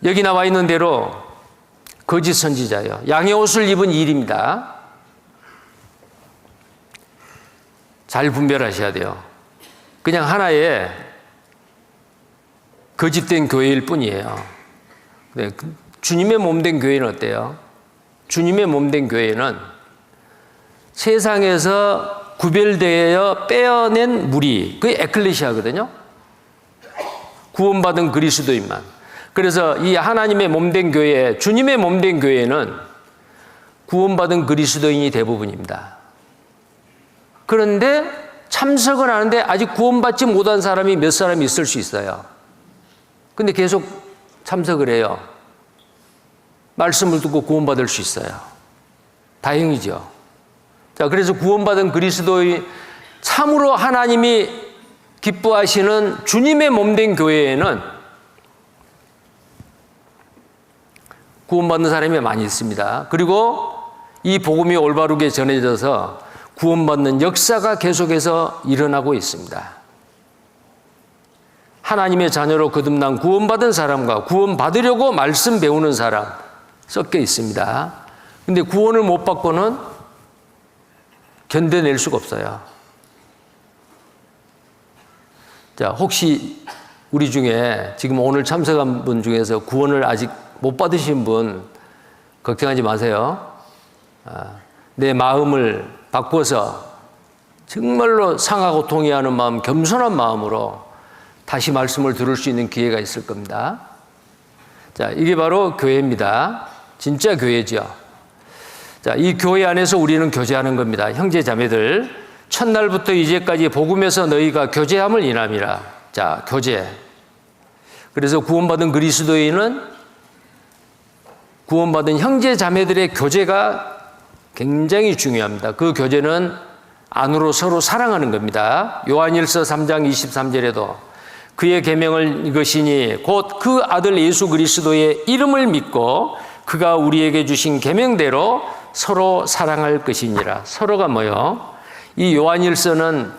여기 나와 있는 대로 거짓 선지자예요. 양의 옷을 입은 일입니다. 잘 분별하셔야 돼요. 그냥 하나의 거짓된 교회일 뿐이에요. 네, 주님의 몸된 교회는 어때요? 주님의 몸된 교회는 세상에서 구별되어 빼어낸 무리, 그게 에클레시아거든요. 구원받은 그리스도인만. 그래서 이 하나님의 몸된 교회, 주님의 몸된 교회는 구원받은 그리스도인이 대부분입니다. 그런데 참석은 하는데 아직 구원받지 못한 사람이 몇 사람 있을 수 있어요. 근데 계속 참석을 해요. 말씀을 듣고 구원받을 수 있어요. 다행이죠. 자, 그래서 구원받은 그리스도의 참으로 하나님이 기뻐하시는 주님의 몸된 교회에는 구원받는 사람이 많이 있습니다. 그리고 이 복음이 올바르게 전해져서 구원받는 역사가 계속해서 일어나고 있습니다. 하나님의 자녀로 거듭난 구원받은 사람과 구원받으려고 말씀 배우는 사람 섞여 있습니다. 근데 구원을 못 받고는 견뎌낼 수가 없어요. 자, 혹시 우리 중에 지금 오늘 참석한 분 중에서 구원을 아직 못 받으신 분 걱정하지 마세요. 내 마음을 바꿔서 정말로 상하고 통회하는 마음, 겸손한 마음으로 다시 말씀을 들을 수 있는 기회가 있을 겁니다. 자, 이게 바로 교회입니다. 진짜 교회죠. 자, 이 교회 안에서 우리는 교제하는 겁니다. 형제 자매들, 첫날부터 이제까지 복음에서 너희가 교제함을 인함이라. 자, 교제. 그래서 구원받은 그리스도인은 구원받은 형제 자매들의 교제가 굉장히 중요합니다. 그 교제는 안으로 서로 사랑하는 겁니다. 요한일서 3장 23절에도 그의 계명을 이것이니 곧 그 아들 예수 그리스도의 이름을 믿고 그가 우리에게 주신 계명대로 서로 사랑할 것이니라. 서로가 뭐요? 이 요한일서는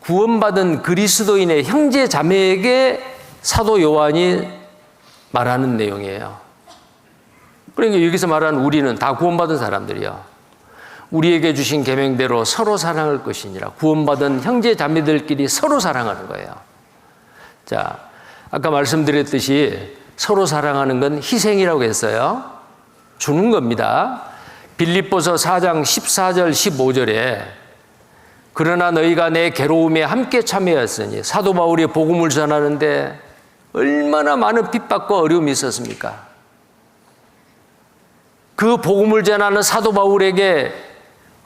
구원받은 그리스도인의 형제 자매에게 사도 요한이 말하는 내용이에요. 그러니까 여기서 말하는 우리는 다 구원받은 사람들이요. 우리에게 주신 계명대로 서로 사랑할 것이니라. 구원받은 형제 자매들끼리 서로 사랑하는 거예요. 자, 아까 말씀드렸듯이 서로 사랑하는 건 희생이라고 했어요. 주는 겁니다. 빌립보서 4장 14절 15절에 그러나 너희가 내 괴로움에 함께 참여했으니 사도 바울이 복음을 전하는데 얼마나 많은 핍박과 어려움이 있었습니까? 그 복음을 전하는 사도 바울에게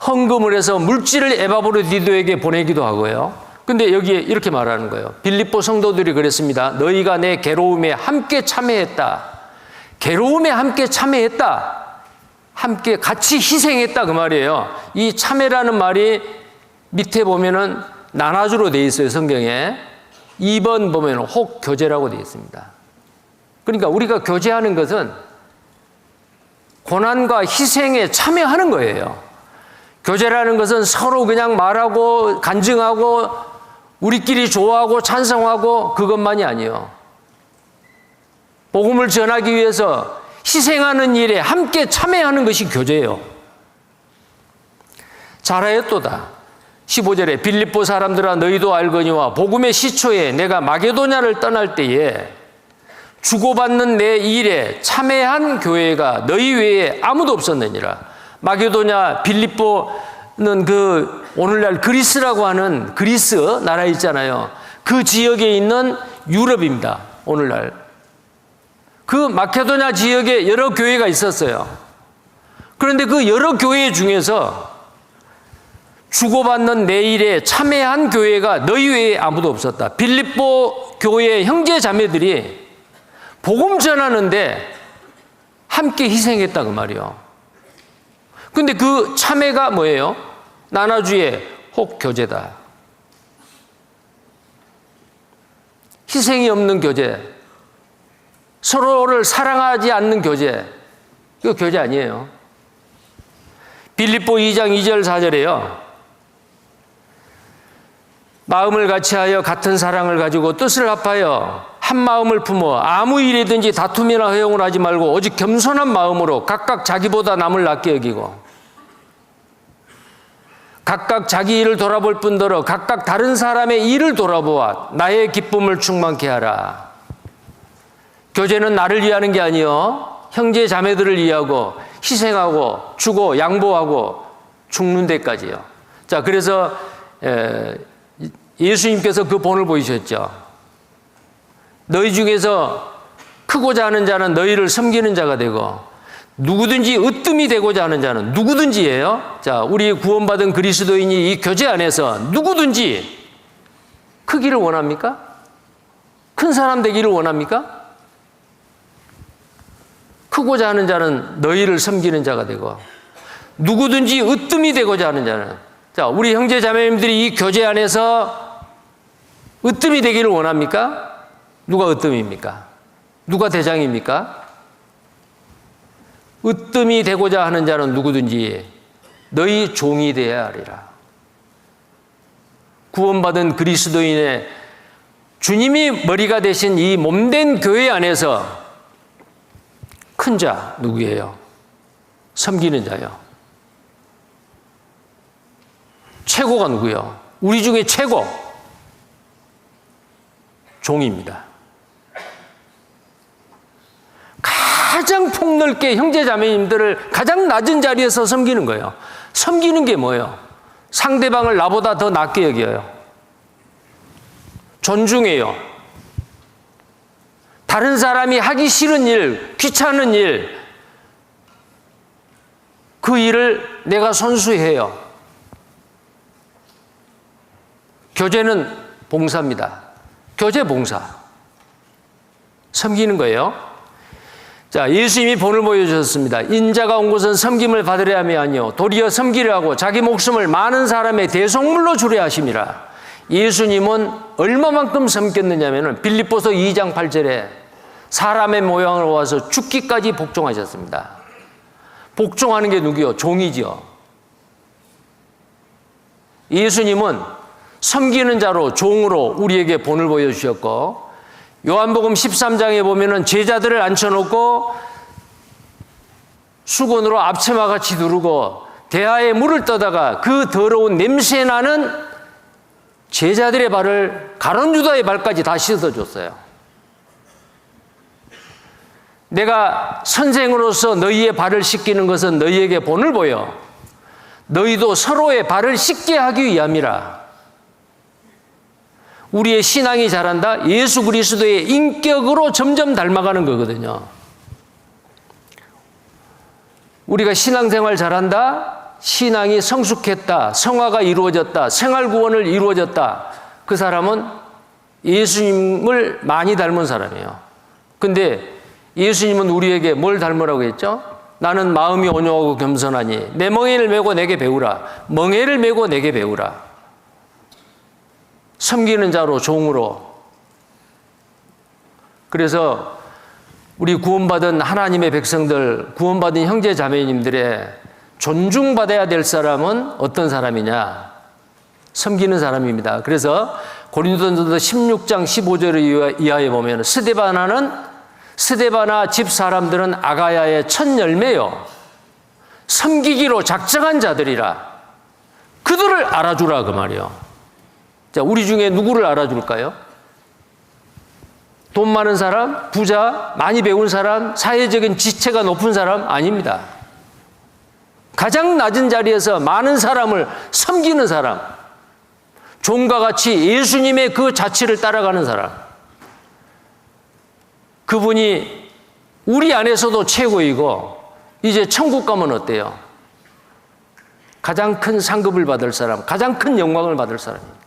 헌금을 해서 물질을 에바브로디도에게 보내기도 하고요. 근데 여기에 이렇게 말하는 거예요. 빌립보 성도들이 그랬습니다. 너희가 내 괴로움에 함께 참여했다. 괴로움에 함께 참여했다. 함께 같이 희생했다 그 말이에요. 이 참여라는 말이 밑에 보면은 나눠주로 되어 있어요. 성경에 2번 보면 혹 교제라고 되어 있습니다. 그러니까 우리가 교제하는 것은 고난과 희생에 참여하는 거예요. 교제라는 것은 서로 그냥 말하고 간증하고 우리끼리 좋아하고 찬성하고 그것만이 아니에요. 복음을 전하기 위해서 희생하는 일에 함께 참여하는 것이 교제예요. 잘하였도다. 15절에 빌립보 사람들아 너희도 알거니와 복음의 시초에 내가 마게도냐를 떠날 때에 주고받는 내 일에 참여한 교회가 너희 외에 아무도 없었느니라. 마게도냐, 빌립보는 오늘날 그리스라고 하는 그리스 나라 있잖아요. 그 지역에 있는 유럽입니다. 오늘날. 그 마케도냐 지역에 여러 교회가 있었어요. 그런데 그 여러 교회 중에서 주고받는 내 일에 참여한 교회가 너희 외에 아무도 없었다. 빌립보 교회 형제 자매들이 복음 전하는데 함께 희생했다 그 말이요. 근데 그 참회가 뭐예요? 나나주의 혹 교제다. 희생이 없는 교제, 서로를 사랑하지 않는 교제, 이거 교제 아니에요. 빌립보 2장 2절 4절에요. 마음을 같이하여 같은 사랑을 가지고 뜻을 합하여 한 마음을 품어 아무 일이든지 다툼이나 허용을 하지 말고 오직 겸손한 마음으로 각각 자기보다 남을 낫게 여기고 각각 자기 일을 돌아볼 뿐더러 각각 다른 사람의 일을 돌아보아 나의 기쁨을 충만케 하라. 교제는 나를 위하는 게 아니요 형제 자매들을 위하고 희생하고 주고 양보하고 죽는 데까지요. 자, 그래서 예수님께서 그 본을 보이셨죠. 너희 중에서 크고자 하는 자는 너희를 섬기는 자가 되고 누구든지 으뜸이 되고자 하는 자는 누구든지예요. 자, 우리 구원받은 그리스도인이 이 교제 안에서 누구든지 크기를 원합니까? 큰 사람 되기를 원합니까? 크고자 하는 자는 너희를 섬기는 자가 되고 누구든지 으뜸이 되고자 하는 자는, 자, 우리 형제 자매님들이 이 교제 안에서 으뜸이 되기를 원합니까? 누가 으뜸입니까? 누가 대장입니까? 으뜸이 되고자 하는 자는 누구든지 너희 종이 되어야 하리라. 구원받은 그리스도인의 주님이 머리가 되신 이 몸된 교회 안에서 큰 자 누구예요? 섬기는 자요. 최고가 누구요? 우리 중에 최고 종입니다. 가장 폭넓게 형제 자매님들을 가장 낮은 자리에서 섬기는 거예요. 섬기는 게 뭐예요? 상대방을 나보다 더 낮게 여겨요. 존중해요. 다른 사람이 하기 싫은 일, 귀찮은 일, 그 일을 내가 손수해요. 교제는 봉사입니다. 교제 봉사. 섬기는 거예요. 자, 예수님이 본을 보여주셨습니다. 인자가 온 곳은 섬김을 받으려 함이 아니요 도리어 섬기려 하고 자기 목숨을 많은 사람의 대속물로 주려 하심이라. 예수님은 얼마만큼 섬겼느냐면 빌립보서 2장 8절에 사람의 모양으로 와서 죽기까지 복종하셨습니다. 복종하는 게 누구요? 종이죠. 예수님은 섬기는 자로 종으로 우리에게 본을 보여주셨고, 요한복음 13장에 보면은 제자들을 앉혀놓고 수건으로 앞치마같이 두르고 대하에 물을 떠다가 그 더러운 냄새나는 제자들의 발을 가룟 유다의 발까지 다 씻어줬어요. 내가 선생으로서 너희의 발을 씻기는 것은 너희에게 본을 보여 너희도 서로의 발을 씻게 하기 위함이라. 우리의 신앙이 자란다? 예수 그리스도의 인격으로 점점 닮아가는 거거든요. 우리가 신앙생활 잘한다? 신앙이 성숙했다, 성화가 이루어졌다, 생활구원을 이루어졌다. 그 사람은 예수님을 많이 닮은 사람이에요. 근데 예수님은 우리에게 뭘 닮으라고 했죠? 나는 마음이 온유하고 겸손하니 내 멍에를 메고 내게 배우라. 멍에를 메고 내게 배우라. 섬기는 자로, 종으로. 그래서 우리 구원받은 하나님의 백성들, 구원받은 형제 자매님들의 존중받아야 될 사람은 어떤 사람이냐? 섬기는 사람입니다. 그래서 고린도전서 16장 15절 이하에 보면 스데바나 집 사람들은 아가야의 첫 열매요, 섬기기로 작정한 자들이라 그들을 알아주라 그 말이요. 자, 우리 중에 누구를 알아줄까요? 돈 많은 사람, 부자, 많이 배운 사람, 사회적인 지체가 높은 사람 아닙니다. 가장 낮은 자리에서 많은 사람을 섬기는 사람, 종과 같이 예수님의 그 자취를 따라가는 사람, 그분이 우리 안에서도 최고이고 이제 천국 가면 어때요? 가장 큰 상급을 받을 사람, 가장 큰 영광을 받을 사람입니다.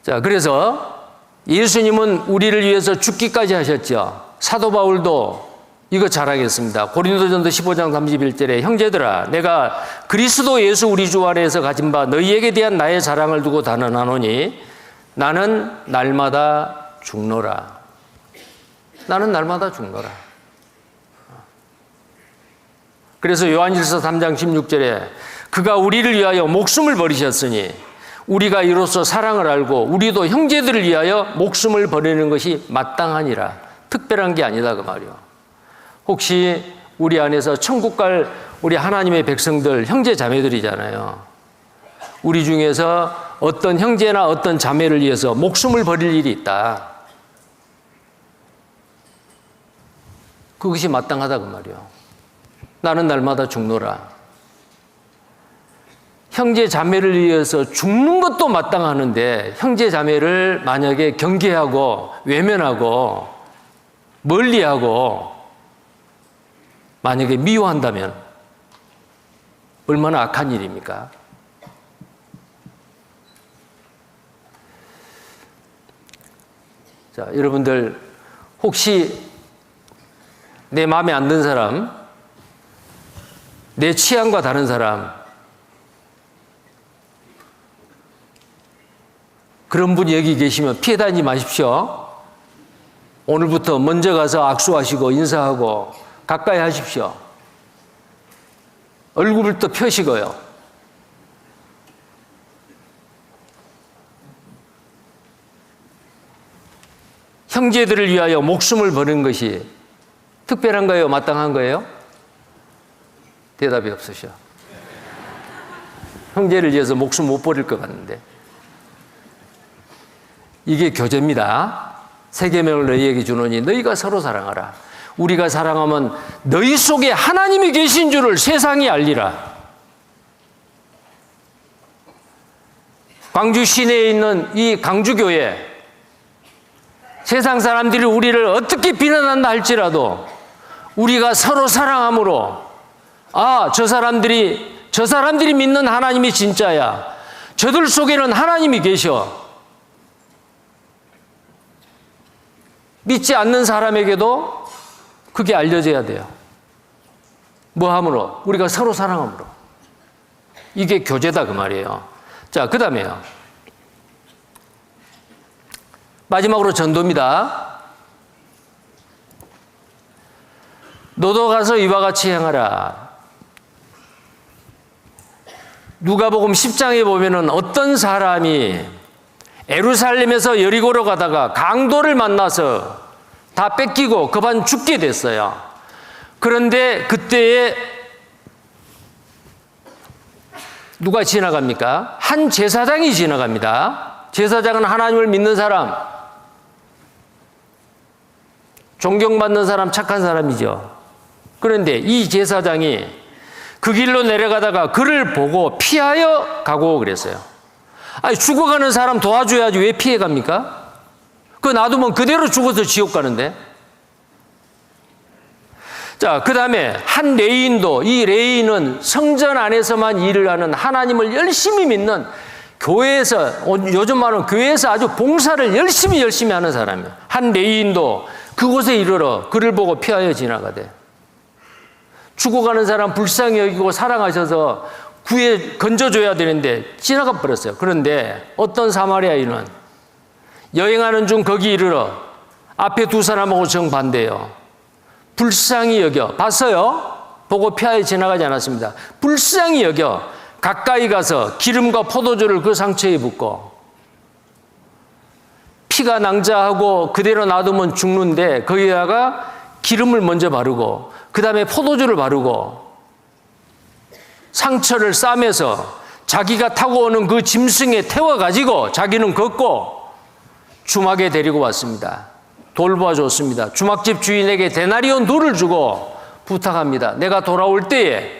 자, 그래서 예수님은 우리를 위해서 죽기까지 하셨죠. 사도 바울도 이거 잘하겠습니다. 고린도전서 15장 31절에 형제들아, 내가 그리스도 예수 우리 주 안에서 가진 바 너희에게 대한 나의 자랑을 두고 단언하노니 나는 날마다 죽노라. 나는 날마다 죽노라. 그래서 요한일서 3장 16절에 그가 우리를 위하여 목숨을 버리셨으니 우리가 이로써 사랑을 알고 우리도 형제들을 위하여 목숨을 버리는 것이 마땅하니라. 특별한 게 아니다 그 말이요. 혹시 우리 안에서 천국 갈 우리 하나님의 백성들 형제 자매들이잖아요. 우리 중에서 어떤 형제나 어떤 자매를 위해서 목숨을 버릴 일이 있다. 그것이 마땅하다 그 말이요. 나는 날마다 죽노라. 형제 자매를 위해서 죽는 것도 마땅하는데 형제 자매를 만약에 경계하고 외면하고 멀리하고 만약에 미워한다면 얼마나 악한 일입니까? 자, 여러분들 혹시 내 마음에 안 드는 사람, 내 취향과 다른 사람, 그런 분이 여기 계시면 피해 다니지 마십시오. 오늘부터 먼저 가서 악수하시고 인사하고 가까이 하십시오. 얼굴을 또 펴시고요. 형제들을 위하여 목숨을 버는 것이 특별한가요? 마땅한 거예요? 대답이 없으셔. 형제를 위해서 목숨 못 버릴 것 같는데. 이게 교제입니다. 새 계명을 너희에게 주노니 너희가 서로 사랑하라. 우리가 사랑하면 너희 속에 하나님이 계신 줄을 세상이 알리라. 광주 시내에 있는 이 강주교회, 세상 사람들이 우리를 어떻게 비난한다 할지라도 우리가 서로 사랑함으로 저 사람들이 믿는 하나님이 진짜야. 저들 속에는 하나님이 계셔. 믿지 않는 사람에게도 그게 알려져야 돼요. 뭐 함으로? 우리가 서로 사랑함으로. 이게 교제다 그 말이에요. 자, 그 다음에요. 마지막으로 전도입니다. 너도 가서 이와 같이 행하라. 누가복음 10장에 보면은 어떤 사람이 예루살렘에서 여리고로 가다가 강도를 만나서 다 뺏기고 급한 죽게 됐어요. 그런데 그때에 누가 지나갑니까? 한 제사장이 지나갑니다. 제사장은 하나님을 믿는 사람, 존경받는 사람, 착한 사람이죠. 그런데 이 제사장이 그 길로 내려가다가 그를 보고 피하여 가고 그랬어요. 아니, 죽어가는 사람 도와줘야지 왜 피해 갑니까? 그거 놔두면 그대로 죽어서 지옥 가는데. 자, 그 다음에 한 레위인도, 이 레위인은 성전 안에서만 일을 하는 하나님을 열심히 믿는 교회에서, 요즘 말은 교회에서 아주 봉사를 열심히 하는 사람이에요. 한 레위인도 그곳에 이르러 그를 보고 피하여 지나가대. 죽어가는 사람 불쌍히 여기고 사랑하셔서 건져줘야 되는데 지나가 버렸어요. 그런데 어떤 사마리아인은 여행하는 중 거기 이르러 앞에 두 사람하고 정반대예요. 불쌍히 여겨. 봤어요? 보고 피하에 지나가지 않았습니다. 불쌍히 여겨 가까이 가서 기름과 포도주를 그 상처에 붓고, 피가 낭자하고 그대로 놔두면 죽는데 거기다가 기름을 먼저 바르고 그 다음에 포도주를 바르고 상처를 싸매서 자기가 타고 오는 그 짐승에 태워가지고 자기는 걷고 주막에 데리고 왔습니다. 돌보아줬습니다. 주막집 주인에게 데나리온 둘을 주고 부탁합니다. 내가 돌아올 때에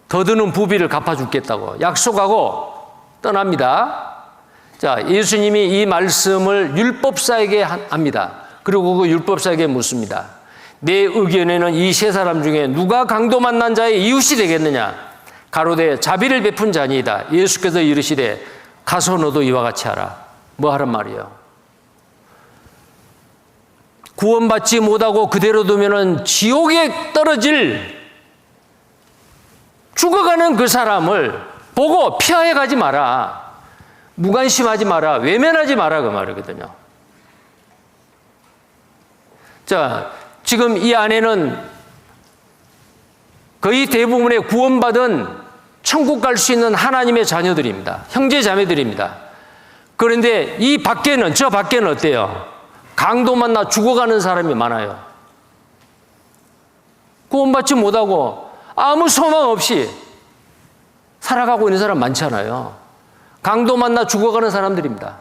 더 드는 부비를 갚아주겠다고 약속하고 떠납니다. 자, 예수님이 이 말씀을 율법사에게 합니다. 그리고 그 율법사에게 묻습니다. 내 의견에는 이 세 사람 중에 누가 강도 만난 자의 이웃이 되겠느냐? 가로되 자비를 베푼 자니이다. 예수께서 이르시되 가서 너도 이와 같이 하라. 뭐 하란 말이에요? 구원받지 못하고 그대로 두면은 지옥에 떨어질 죽어가는 그 사람을 보고 피하여 가지 마라. 무관심하지 마라. 외면하지 마라. 그 말이거든요. 자, 지금 이 안에는 거의 대부분의 구원받은 천국 갈 수 있는 하나님의 자녀들입니다. 형제 자매들입니다. 그런데 이 밖에는, 저 밖에는 어때요? 강도 만나 죽어가는 사람이 많아요. 구원받지 못하고 아무 소망 없이 살아가고 있는 사람 많잖아요. 강도 만나 죽어가는 사람들입니다.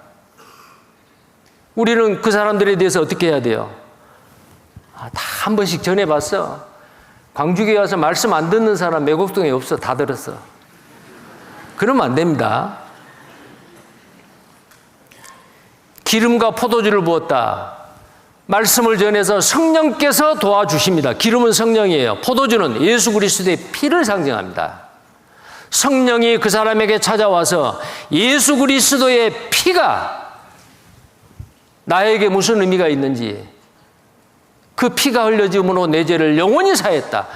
우리는 그 사람들에 대해서 어떻게 해야 돼요? 다 한 번씩 전해봤어. 광주교회 와서 말씀 안 듣는 사람 매곡동에 없어. 다 들었어. 그러면 안 됩니다. 기름과 포도주를 부었다. 말씀을 전해서 성령께서 도와주십니다. 기름은 성령이에요. 포도주는 예수 그리스도의 피를 상징합니다. 성령이 그 사람에게 찾아와서 예수 그리스도의 피가 나에게 무슨 의미가 있는지, 그 피가 흘려짐으로 내 죄를 영원히 사했다.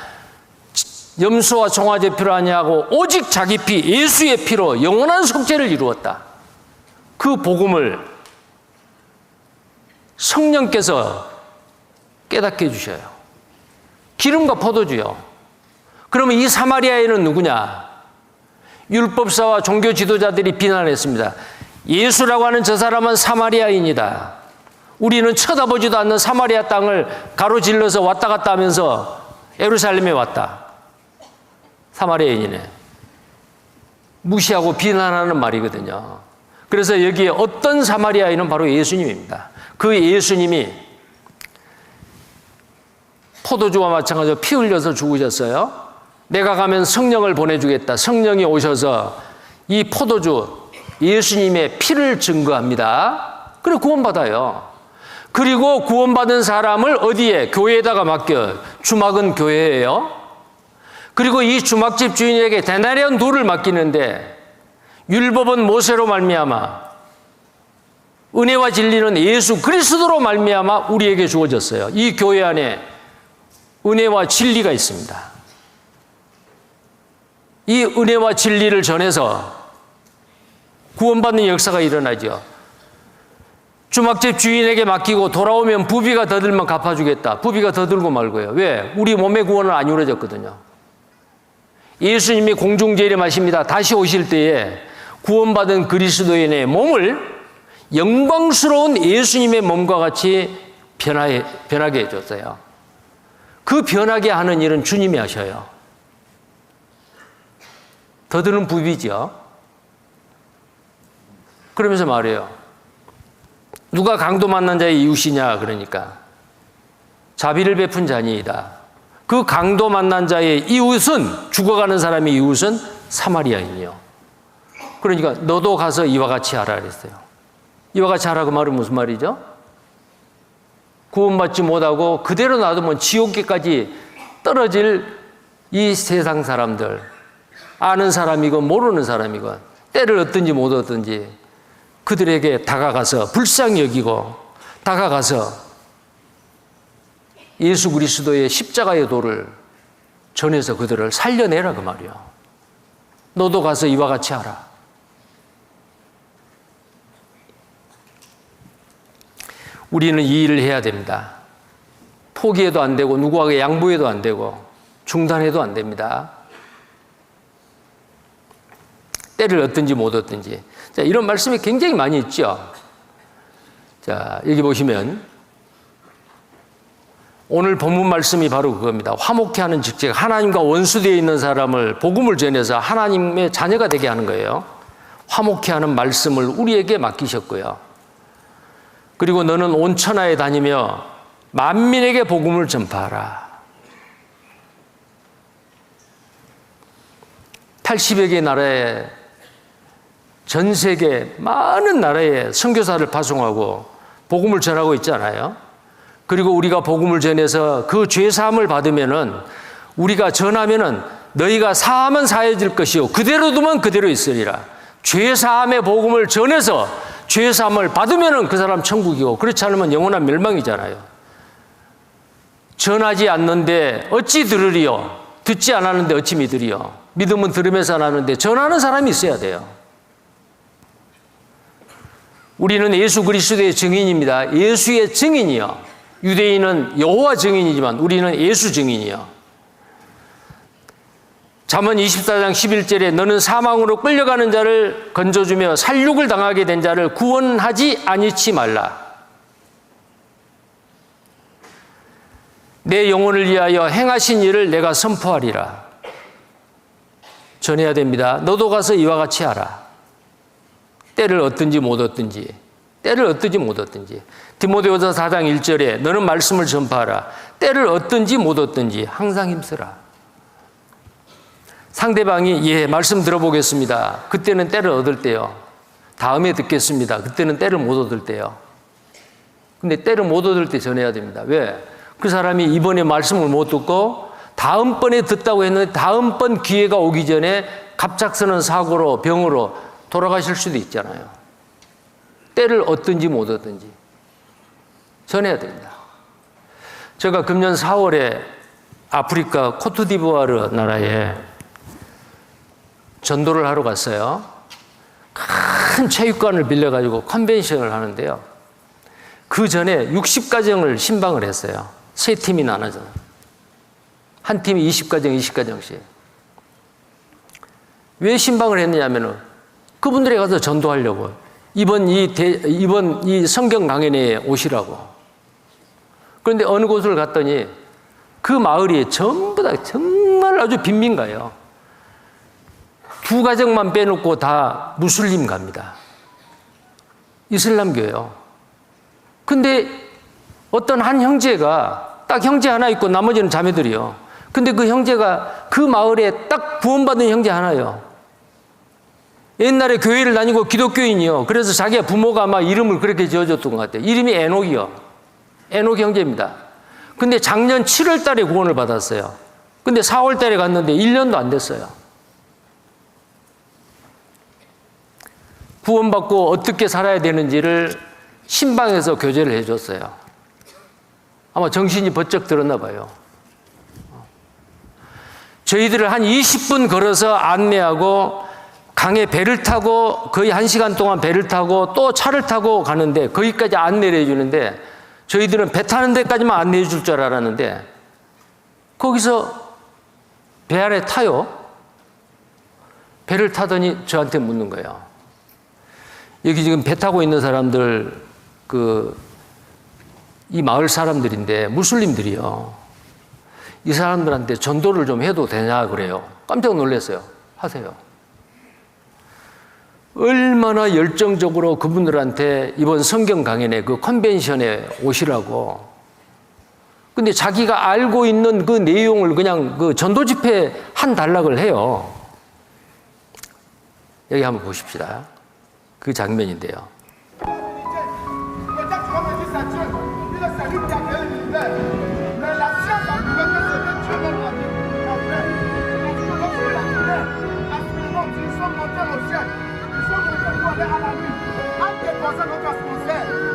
염소와 송아지 피로 아니하고 오직 자기 피, 예수의 피로 영원한 속죄를 이루었다. 그 복음을 성령께서 깨닫게 해주셔요. 기름과 포도주요. 그러면 이 사마리아인은 누구냐? 율법사와 종교 지도자들이 비난했습니다. 예수라고 하는 저 사람은 사마리아인이다. 우리는 쳐다보지도 않는 사마리아 땅을 가로질러서 왔다 갔다 하면서 예루살렘에 왔다. 사마리아인이네. 무시하고 비난하는 말이거든요. 그래서 여기에 어떤 사마리아인은 바로 예수님입니다. 그 예수님이 포도주와 마찬가지로 피 흘려서 죽으셨어요. 내가 가면 성령을 보내주겠다. 성령이 오셔서 이 포도주, 예수님의 피를 증거합니다. 그래 구원받아요. 그리고 구원받은 사람을 어디에? 교회에다가 맡겨. 주막은 교회예요. 그리고 이 주막집 주인에게 데나리온 둘을 맡기는데, 율법은 모세로 말미암아, 은혜와 진리는 예수 그리스도로 말미암아 우리에게 주어졌어요. 이 교회 안에 은혜와 진리가 있습니다. 이 은혜와 진리를 전해서 구원받는 역사가 일어나죠. 주막집 주인에게 맡기고 돌아오면 부비가 더 들면 갚아주겠다. 부비가 더 들고 말고요. 왜? 우리 몸의 구원은 안 이루어졌거든요. 예수님이 공중재림하십니다. 다시 오실 때에 구원받은 그리스도인의 몸을 영광스러운 예수님의 몸과 같이 변하게 해줬어요. 그 변하게 하는 일은 주님이 하셔요. 더 드는 부비죠. 그러면서 말해요. 누가 강도 만난 자의 이웃이냐? 그러니까 자비를 베푼 자니이다. 그 강도 만난 자의 이웃은, 죽어가는 사람의 이웃은 사마리아인이요. 그러니까 너도 가서 이와 같이 하라 그랬어요. 이와 같이 하라 그 말은 무슨 말이죠? 구원받지 못하고 그대로 놔두면 지옥계까지 떨어질 이 세상 사람들, 아는 사람이건 모르는 사람이건 때를 얻든지 못 얻든지 그들에게 다가가서 불쌍히 여기고 다가가서 예수 그리스도의 십자가의 도를 전해서 그들을 살려내라 그 말이요. 너도 가서 이와 같이 하라. 우리는 이 일을 해야 됩니다. 포기해도 안 되고 누구에게 양보해도 안 되고 중단해도 안 됩니다. 때를 얻든지 못 얻든지. 자, 이런 말씀이 굉장히 많이 있죠. 자, 여기 보시면 오늘 본문 말씀이 바로 그겁니다. 화목케 하는 직책, 하나님과 원수되어 있는 사람을 복음을 전해서 하나님의 자녀가 되게 하는 거예요. 화목케 하는 말씀을 우리에게 맡기셨고요. 그리고 너는 온 천하에 다니며 만민에게 복음을 전파하라. 80여 개 나라에, 전 세계 많은 나라에 선교사를 파송하고 복음을 전하고 있잖아요. 그리고 우리가 복음을 전해서 그 죄사함을 받으면은, 우리가 전하면은 너희가 사하면 사해질 것이요 그대로 두면 그대로 있으리라. 죄사함의 복음을 전해서 죄사함을 받으면은 그 사람 천국이고, 그렇지 않으면 영원한 멸망이잖아요. 전하지 않는데 어찌 들으리요? 듣지 않았는데 어찌 믿으리요? 믿음은 들으면서 나는데 전하는 사람이 있어야 돼요. 우리는 예수 그리스도의 증인입니다. 예수의 증인이요. 유대인은 여호와 증인이지만 우리는 예수 증인이요. 잠언 24장 11절에 너는 사망으로 끌려가는 자를 건져주며 살육을 당하게 된 자를 구원하지 아니치 말라. 내 영혼을 위하여 행하신 일을 내가 선포하리라. 전해야 됩니다. 너도 가서 이와 같이 하라. 때를 얻든지 못 얻든지, 때를 얻든지 못 얻든지. 디모데후서 4장 1절에 너는 말씀을 전파하라. 때를 얻든지 못 얻든지 항상 힘쓰라. 상대방이 예, 말씀 들어보겠습니다. 그때는 때를 얻을 때요. 다음에 듣겠습니다. 그때는 때를 못 얻을 때요. 근데 때를 못 얻을 때 전해야 됩니다. 왜? 그 사람이 이번에 말씀을 못 듣고 다음번에 듣다고 했는데 다음번 기회가 오기 전에 갑작스러운 사고로, 병으로 돌아가실 수도 있잖아요. 때를 얻든지 못 얻든지 전해야 됩니다. 제가 금년 4월에 아프리카 코트디부아르 나라에 전도를 하러 갔어요. 큰 체육관을 빌려가지고 컨벤션을 하는데요. 그 전에 60가정을 신방을 했어요. 세 팀이 나눠져. 한 팀이 20가정, 20가정씩. 왜 신방을 했느냐면은 그분들에 가서 전도하려고. 이번 이 성경 강연에 오시라고. 그런데 어느 곳을 갔더니 그 마을이 전부 다 정말 아주 빈민가예요. 2가정만 빼놓고 다 무슬림 갑니다. 이슬람교예요. 근데 어떤 한 형제가, 딱 형제 하나 있고 나머지는 자매들이요. 근데 그 형제가 그 마을에 딱 구원받은 형제 하나예요. 옛날에 교회를 다니고 기독교인이요. 그래서 자기가 부모가 아마 이름을 그렇게 지어줬던 것 같아요. 이름이 에녹이요. 에녹 형제입니다. 근데 작년 7월 달에 구원을 받았어요. 근데 4월 달에 갔는데 1년도 안 됐어요. 구원받고 어떻게 살아야 되는지를 신방에서 교제를 해줬어요. 아마 정신이 번쩍 들었나 봐요. 저희들을 한 20분 걸어서 안내하고 강에 배를 타고 거의 1시간 동안 배를 타고 또 차를 타고 가는데 거기까지 안내를 해주는데 저희들은 배 타는 데까지만 안내해 줄 줄 알았는데 거기서 배 안에 타요. 배를 타더니 저한테 묻는 거예요. 여기 지금 배 타고 있는 사람들 이 마을 사람들인데 무슬림들이요. 이 사람들한테 전도를 좀 해도 되냐 그래요. 깜짝 놀랐어요. 하세요. 얼마나 열정적으로 그분들한테 이번 성경 강연에 그 컨벤션에 오시라고. 근데 자기가 알고 있는 그 내용을 그냥 그 전도 집회 한 단락을 해요. 여기 한번 보십시다. 그 장면인데요.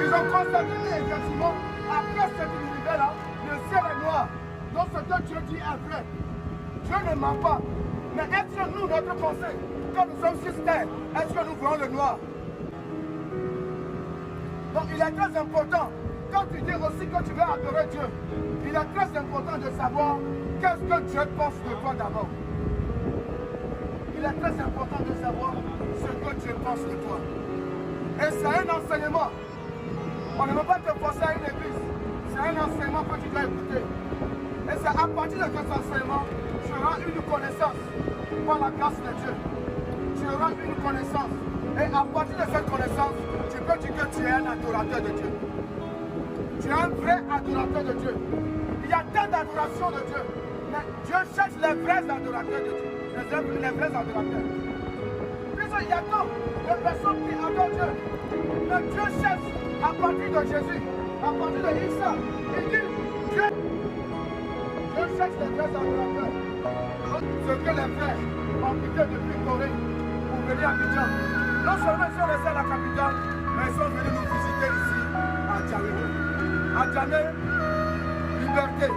Ils ont constaté effectivement, après cet univers-là, le ciel est noir. Donc ce que Dieu dit est vrai. Dieu ne ment pas. Mais est-ce que nous, notre pensée, quand nous sommes sur terre, est-ce que nous voyons le noir? Donc il est très important quand tu dis aussi que tu veux adorer Dieu, il est très important de savoir qu'est-ce que Dieu pense de toi d'abord. Il est très important de savoir ce que Dieu pense de toi. Et c'est un enseignement. On ne veut pas te forcer à une église. C'est un enseignement que tu dois écouter. Et c'est à partir de cet enseignement, tu auras une connaissance par la grâce de Dieu. Tu auras une connaissance. Et à partir de cette connaissance, tu peux dire que tu es un adorateur de Dieu. Tu es un vrai adorateur de Dieu. Il y a tant d'adoration de Dieu. Mais Dieu cherche les vrais adorateurs de Dieu. Les vrais adorateurs. Il y a tant de personnes qui adorent Dieu. Mais Dieu cherche à partir de Jésus, à partir de Issa. Il dit, Dieu cherche les vrais adorateurs. Ce que les frères ont quitté depuis Corée pour venir à Abidjan. Non seulement ils sont restés à la capitale, mais ils sont venus nous visiter ici à Djamé. À Djamé, Liberté,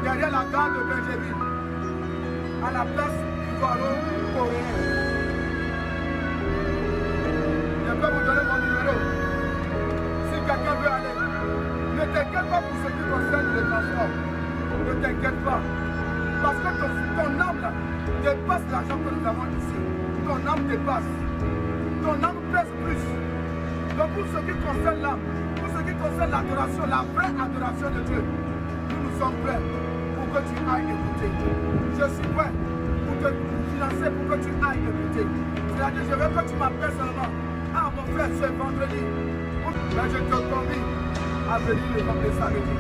derrière la gare de Benjerville, à la place du ballon coréen. Je peux vous donner mon numéro. Si quelqu'un veut aller, ne t'inquiète pas pour ce qui concerne le transport. Ne t'inquiète pas. Parce que ton âme là, dépasse l'argent que nous avons ici. Ton âme dépasse. Ton âme pèse plus. Donc pour ce qui concerne l'âme, pour ce qui concerne l'adoration, la vraie adoration de Dieu, nous sommes prêts pour que tu ailles écouter. Je suis prêt pour te financer, pour que tu ailles écouter. C'est-à-dire, je veux que tu m'appelles seulement. Ah mon frère, c'est vendredi. Mais je te convie à venir le samedi.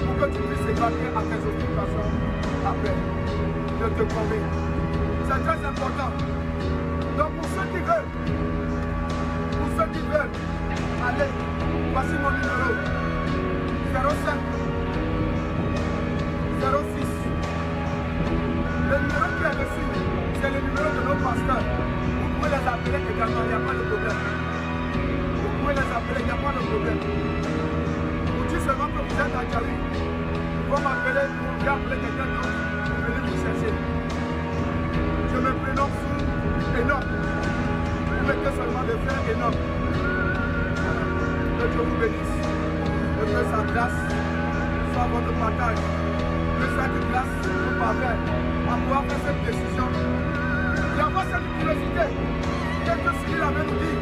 Pour que tu puisses évacuer à tes occupations après. Je te convie. C'est très important. Donc pour ceux qui veulent aller, voici mon numéro. 05 06. Le numéro qui est dessus, c'est le numéro de nos pasteurs. Vous pouvez les appeler également, il n'y a pas de problème. Vous pouvez les appeler, il n'y a pas de problème. Vous dites seulement que vous êtes à Djamé. Vous m'appelez, vous pouvez appeler quelqu'un d'autre, vous venez vous chercher. Je me prénomme sous Enoch. Vous mettez seulement le frère Enoch. Que Dieu vous bénisse. Que sa grâce soit votre partage. Que cette grâce vous parvienne à pouvoir faire cette décision. Il y a pas cette curiosité. Qu'est-ce que Cyril avait nous dit?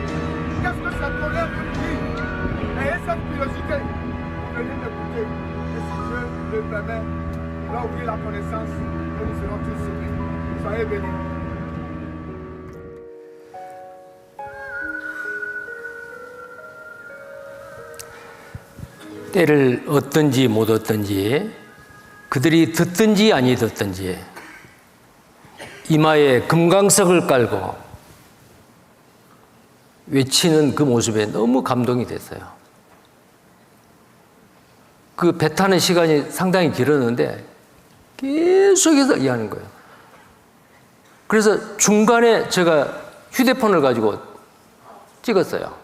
Qu'est-ce que cette colère veut nous dire? Ayez cette curiosité. Vous venez m'écouter. Et si Dieu le permet, il va ouvrir la connaissance et nous serons tous sauvés. Soyez bénis. 때를 얻든지 못 얻든지 그들이 듣든지 아니 듣든지 이마에 금강석을 깔고 외치는 그 모습에 너무 감동이 됐어요. 그 배 타는 시간이 상당히 길었는데 계속해서 이해하는 거예요. 그래서 중간에 제가 휴대폰을 가지고 찍었어요.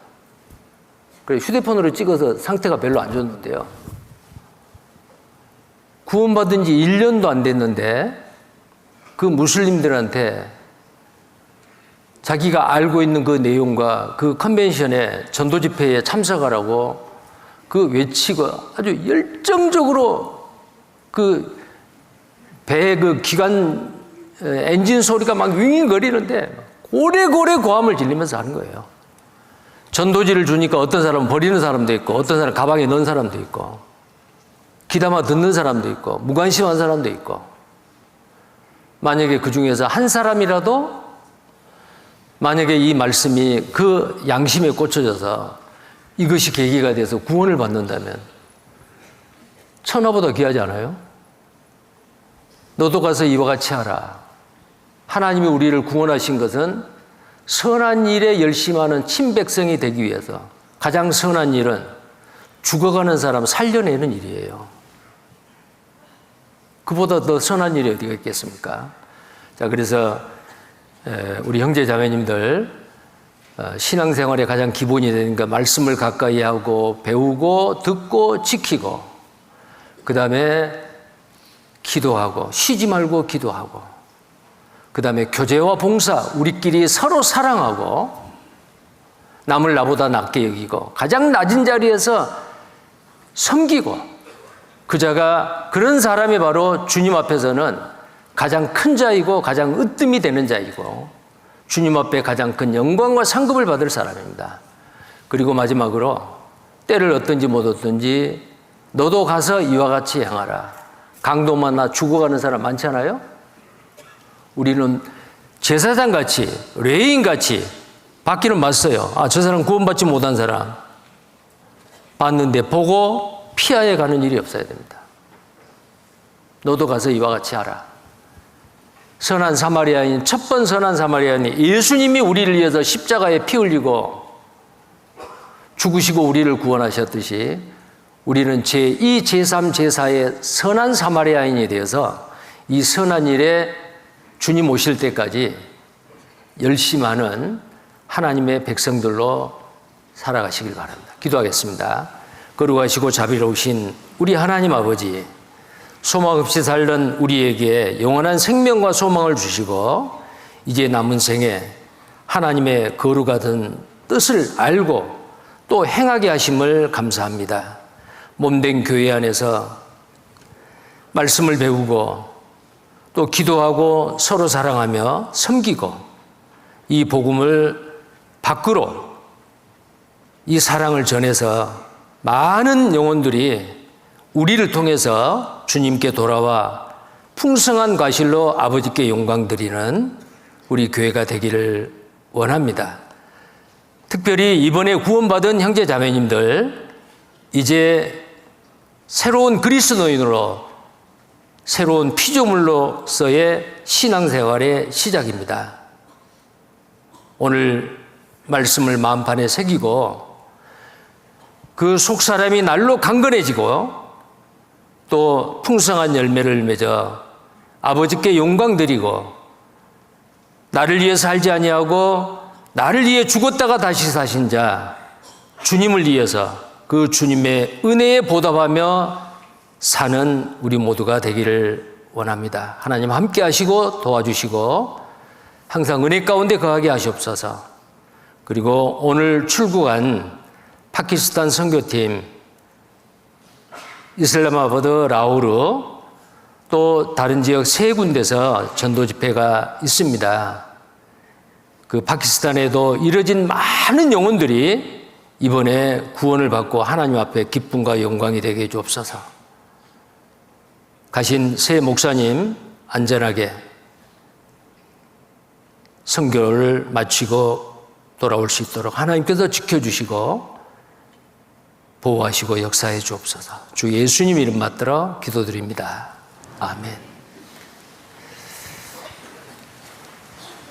그래 휴대폰으로 찍어서 상태가 별로 안 좋았는데요. 구원받은 지 1년도 안 됐는데 그 무슬림들한테 자기가 알고 있는 그 내용과 그 컨벤션에 전도 집회에 참석하라고 그 외치고 아주 열정적으로 그 배의 그 기관 엔진 소리가 막 윙윙거리는데 고래고래 고함을 질리면서 하는 거예요. 전도지를 주니까 어떤 사람은 버리는 사람도 있고 어떤 사람은 가방에 넣은 사람도 있고 귀담아 듣는 사람도 있고 무관심한 사람도 있고 만약에 그 중에서 한 사람이라도 만약에 이 말씀이 그 양심에 꽂혀져서 이것이 계기가 돼서 구원을 받는다면 천하보다 귀하지 않아요? 너도 가서 이와 같이 하라. 하나님이 우리를 구원하신 것은 선한 일에 열심하는 친백성이 되기 위해서 가장 선한 일은 죽어가는 사람 살려내는 일이에요. 그보다 더 선한 일이 어디가 있겠습니까? 자, 그래서 우리 형제 자매님들 신앙생활의 가장 기본이 되니까 말씀을 가까이 하고 배우고 듣고 지키고 그 다음에 기도하고 쉬지 말고 기도하고 그 다음에 교제와 봉사, 우리끼리 서로 사랑하고 남을 나보다 낮게 여기고 가장 낮은 자리에서 섬기고 그 자가 그런 사람이 바로 주님 앞에서는 가장 큰 자이고 가장 으뜸이 되는 자이고 주님 앞에 가장 큰 영광과 상급을 받을 사람입니다. 그리고 마지막으로 때를 얻든지 못 얻든지 너도 가서 이와 같이 행하라. 강도 만나 죽어가는 사람 많지 않아요? 우리는 제사장같이 레인같이 받기는 맞어요. 저 사람 구원받지 못한 사람 봤는데 보고 피하여 가는 일이 없어야 됩니다. 너도 가서 이와 같이 하라. 선한 사마리아인, 첫 번 선한 사마리아인이 예수님이 우리를 위해서 십자가에 피 흘리고 죽으시고 우리를 구원하셨듯이 우리는 제2, 제3, 제4의 선한 사마리아인이 되어서 이 선한 일에 주님 오실 때까지 열심히 하는 하나님의 백성들로 살아가시길 바랍니다. 기도하겠습니다. 거룩하시고 자비로우신 우리 하나님 아버지, 소망 없이 살던 우리에게 영원한 생명과 소망을 주시고 이제 남은 생에 하나님의 거룩하던 뜻을 알고 또 행하게 하심을 감사합니다. 몸된 교회 안에서 말씀을 배우고 또 기도하고 서로 사랑하며 섬기고 이 복음을 밖으로 이 사랑을 전해서 많은 영혼들이 우리를 통해서 주님께 돌아와 풍성한 과실로 아버지께 영광 드리는 우리 교회가 되기를 원합니다. 특별히 이번에 구원받은 형제 자매님들 이제 새로운 그리스도인으로 새로운 피조물로서의 신앙생활의 시작입니다. 오늘 말씀을 마음판에 새기고 그 속사람이 날로 강건해지고 또 풍성한 열매를 맺어 아버지께 영광 드리고 나를 위해 살지 아니하고 나를 위해 죽었다가 다시 사신 자 주님을 위해서 그 주님의 은혜에 보답하며 사는 우리 모두가 되기를 원합니다. 하나님 함께 하시고 도와주시고 항상 은혜 가운데 거하게 하시옵소서. 그리고 오늘 출국한 파키스탄 선교팀, 이슬라마바드, 라오르 또 다른 지역 3군데서 전도 집회가 있습니다. 그 파키스탄에도 이뤄진 많은 영혼들이 이번에 구원을 받고 하나님 앞에 기쁨과 영광이 되게 해 주옵소서. 가신 새 목사님 안전하게 선교를 마치고 돌아올 수 있도록 하나님께서 지켜주시고 보호하시고 역사해 주옵소서. 주 예수님 이름 받들어 기도드립니다. 아멘.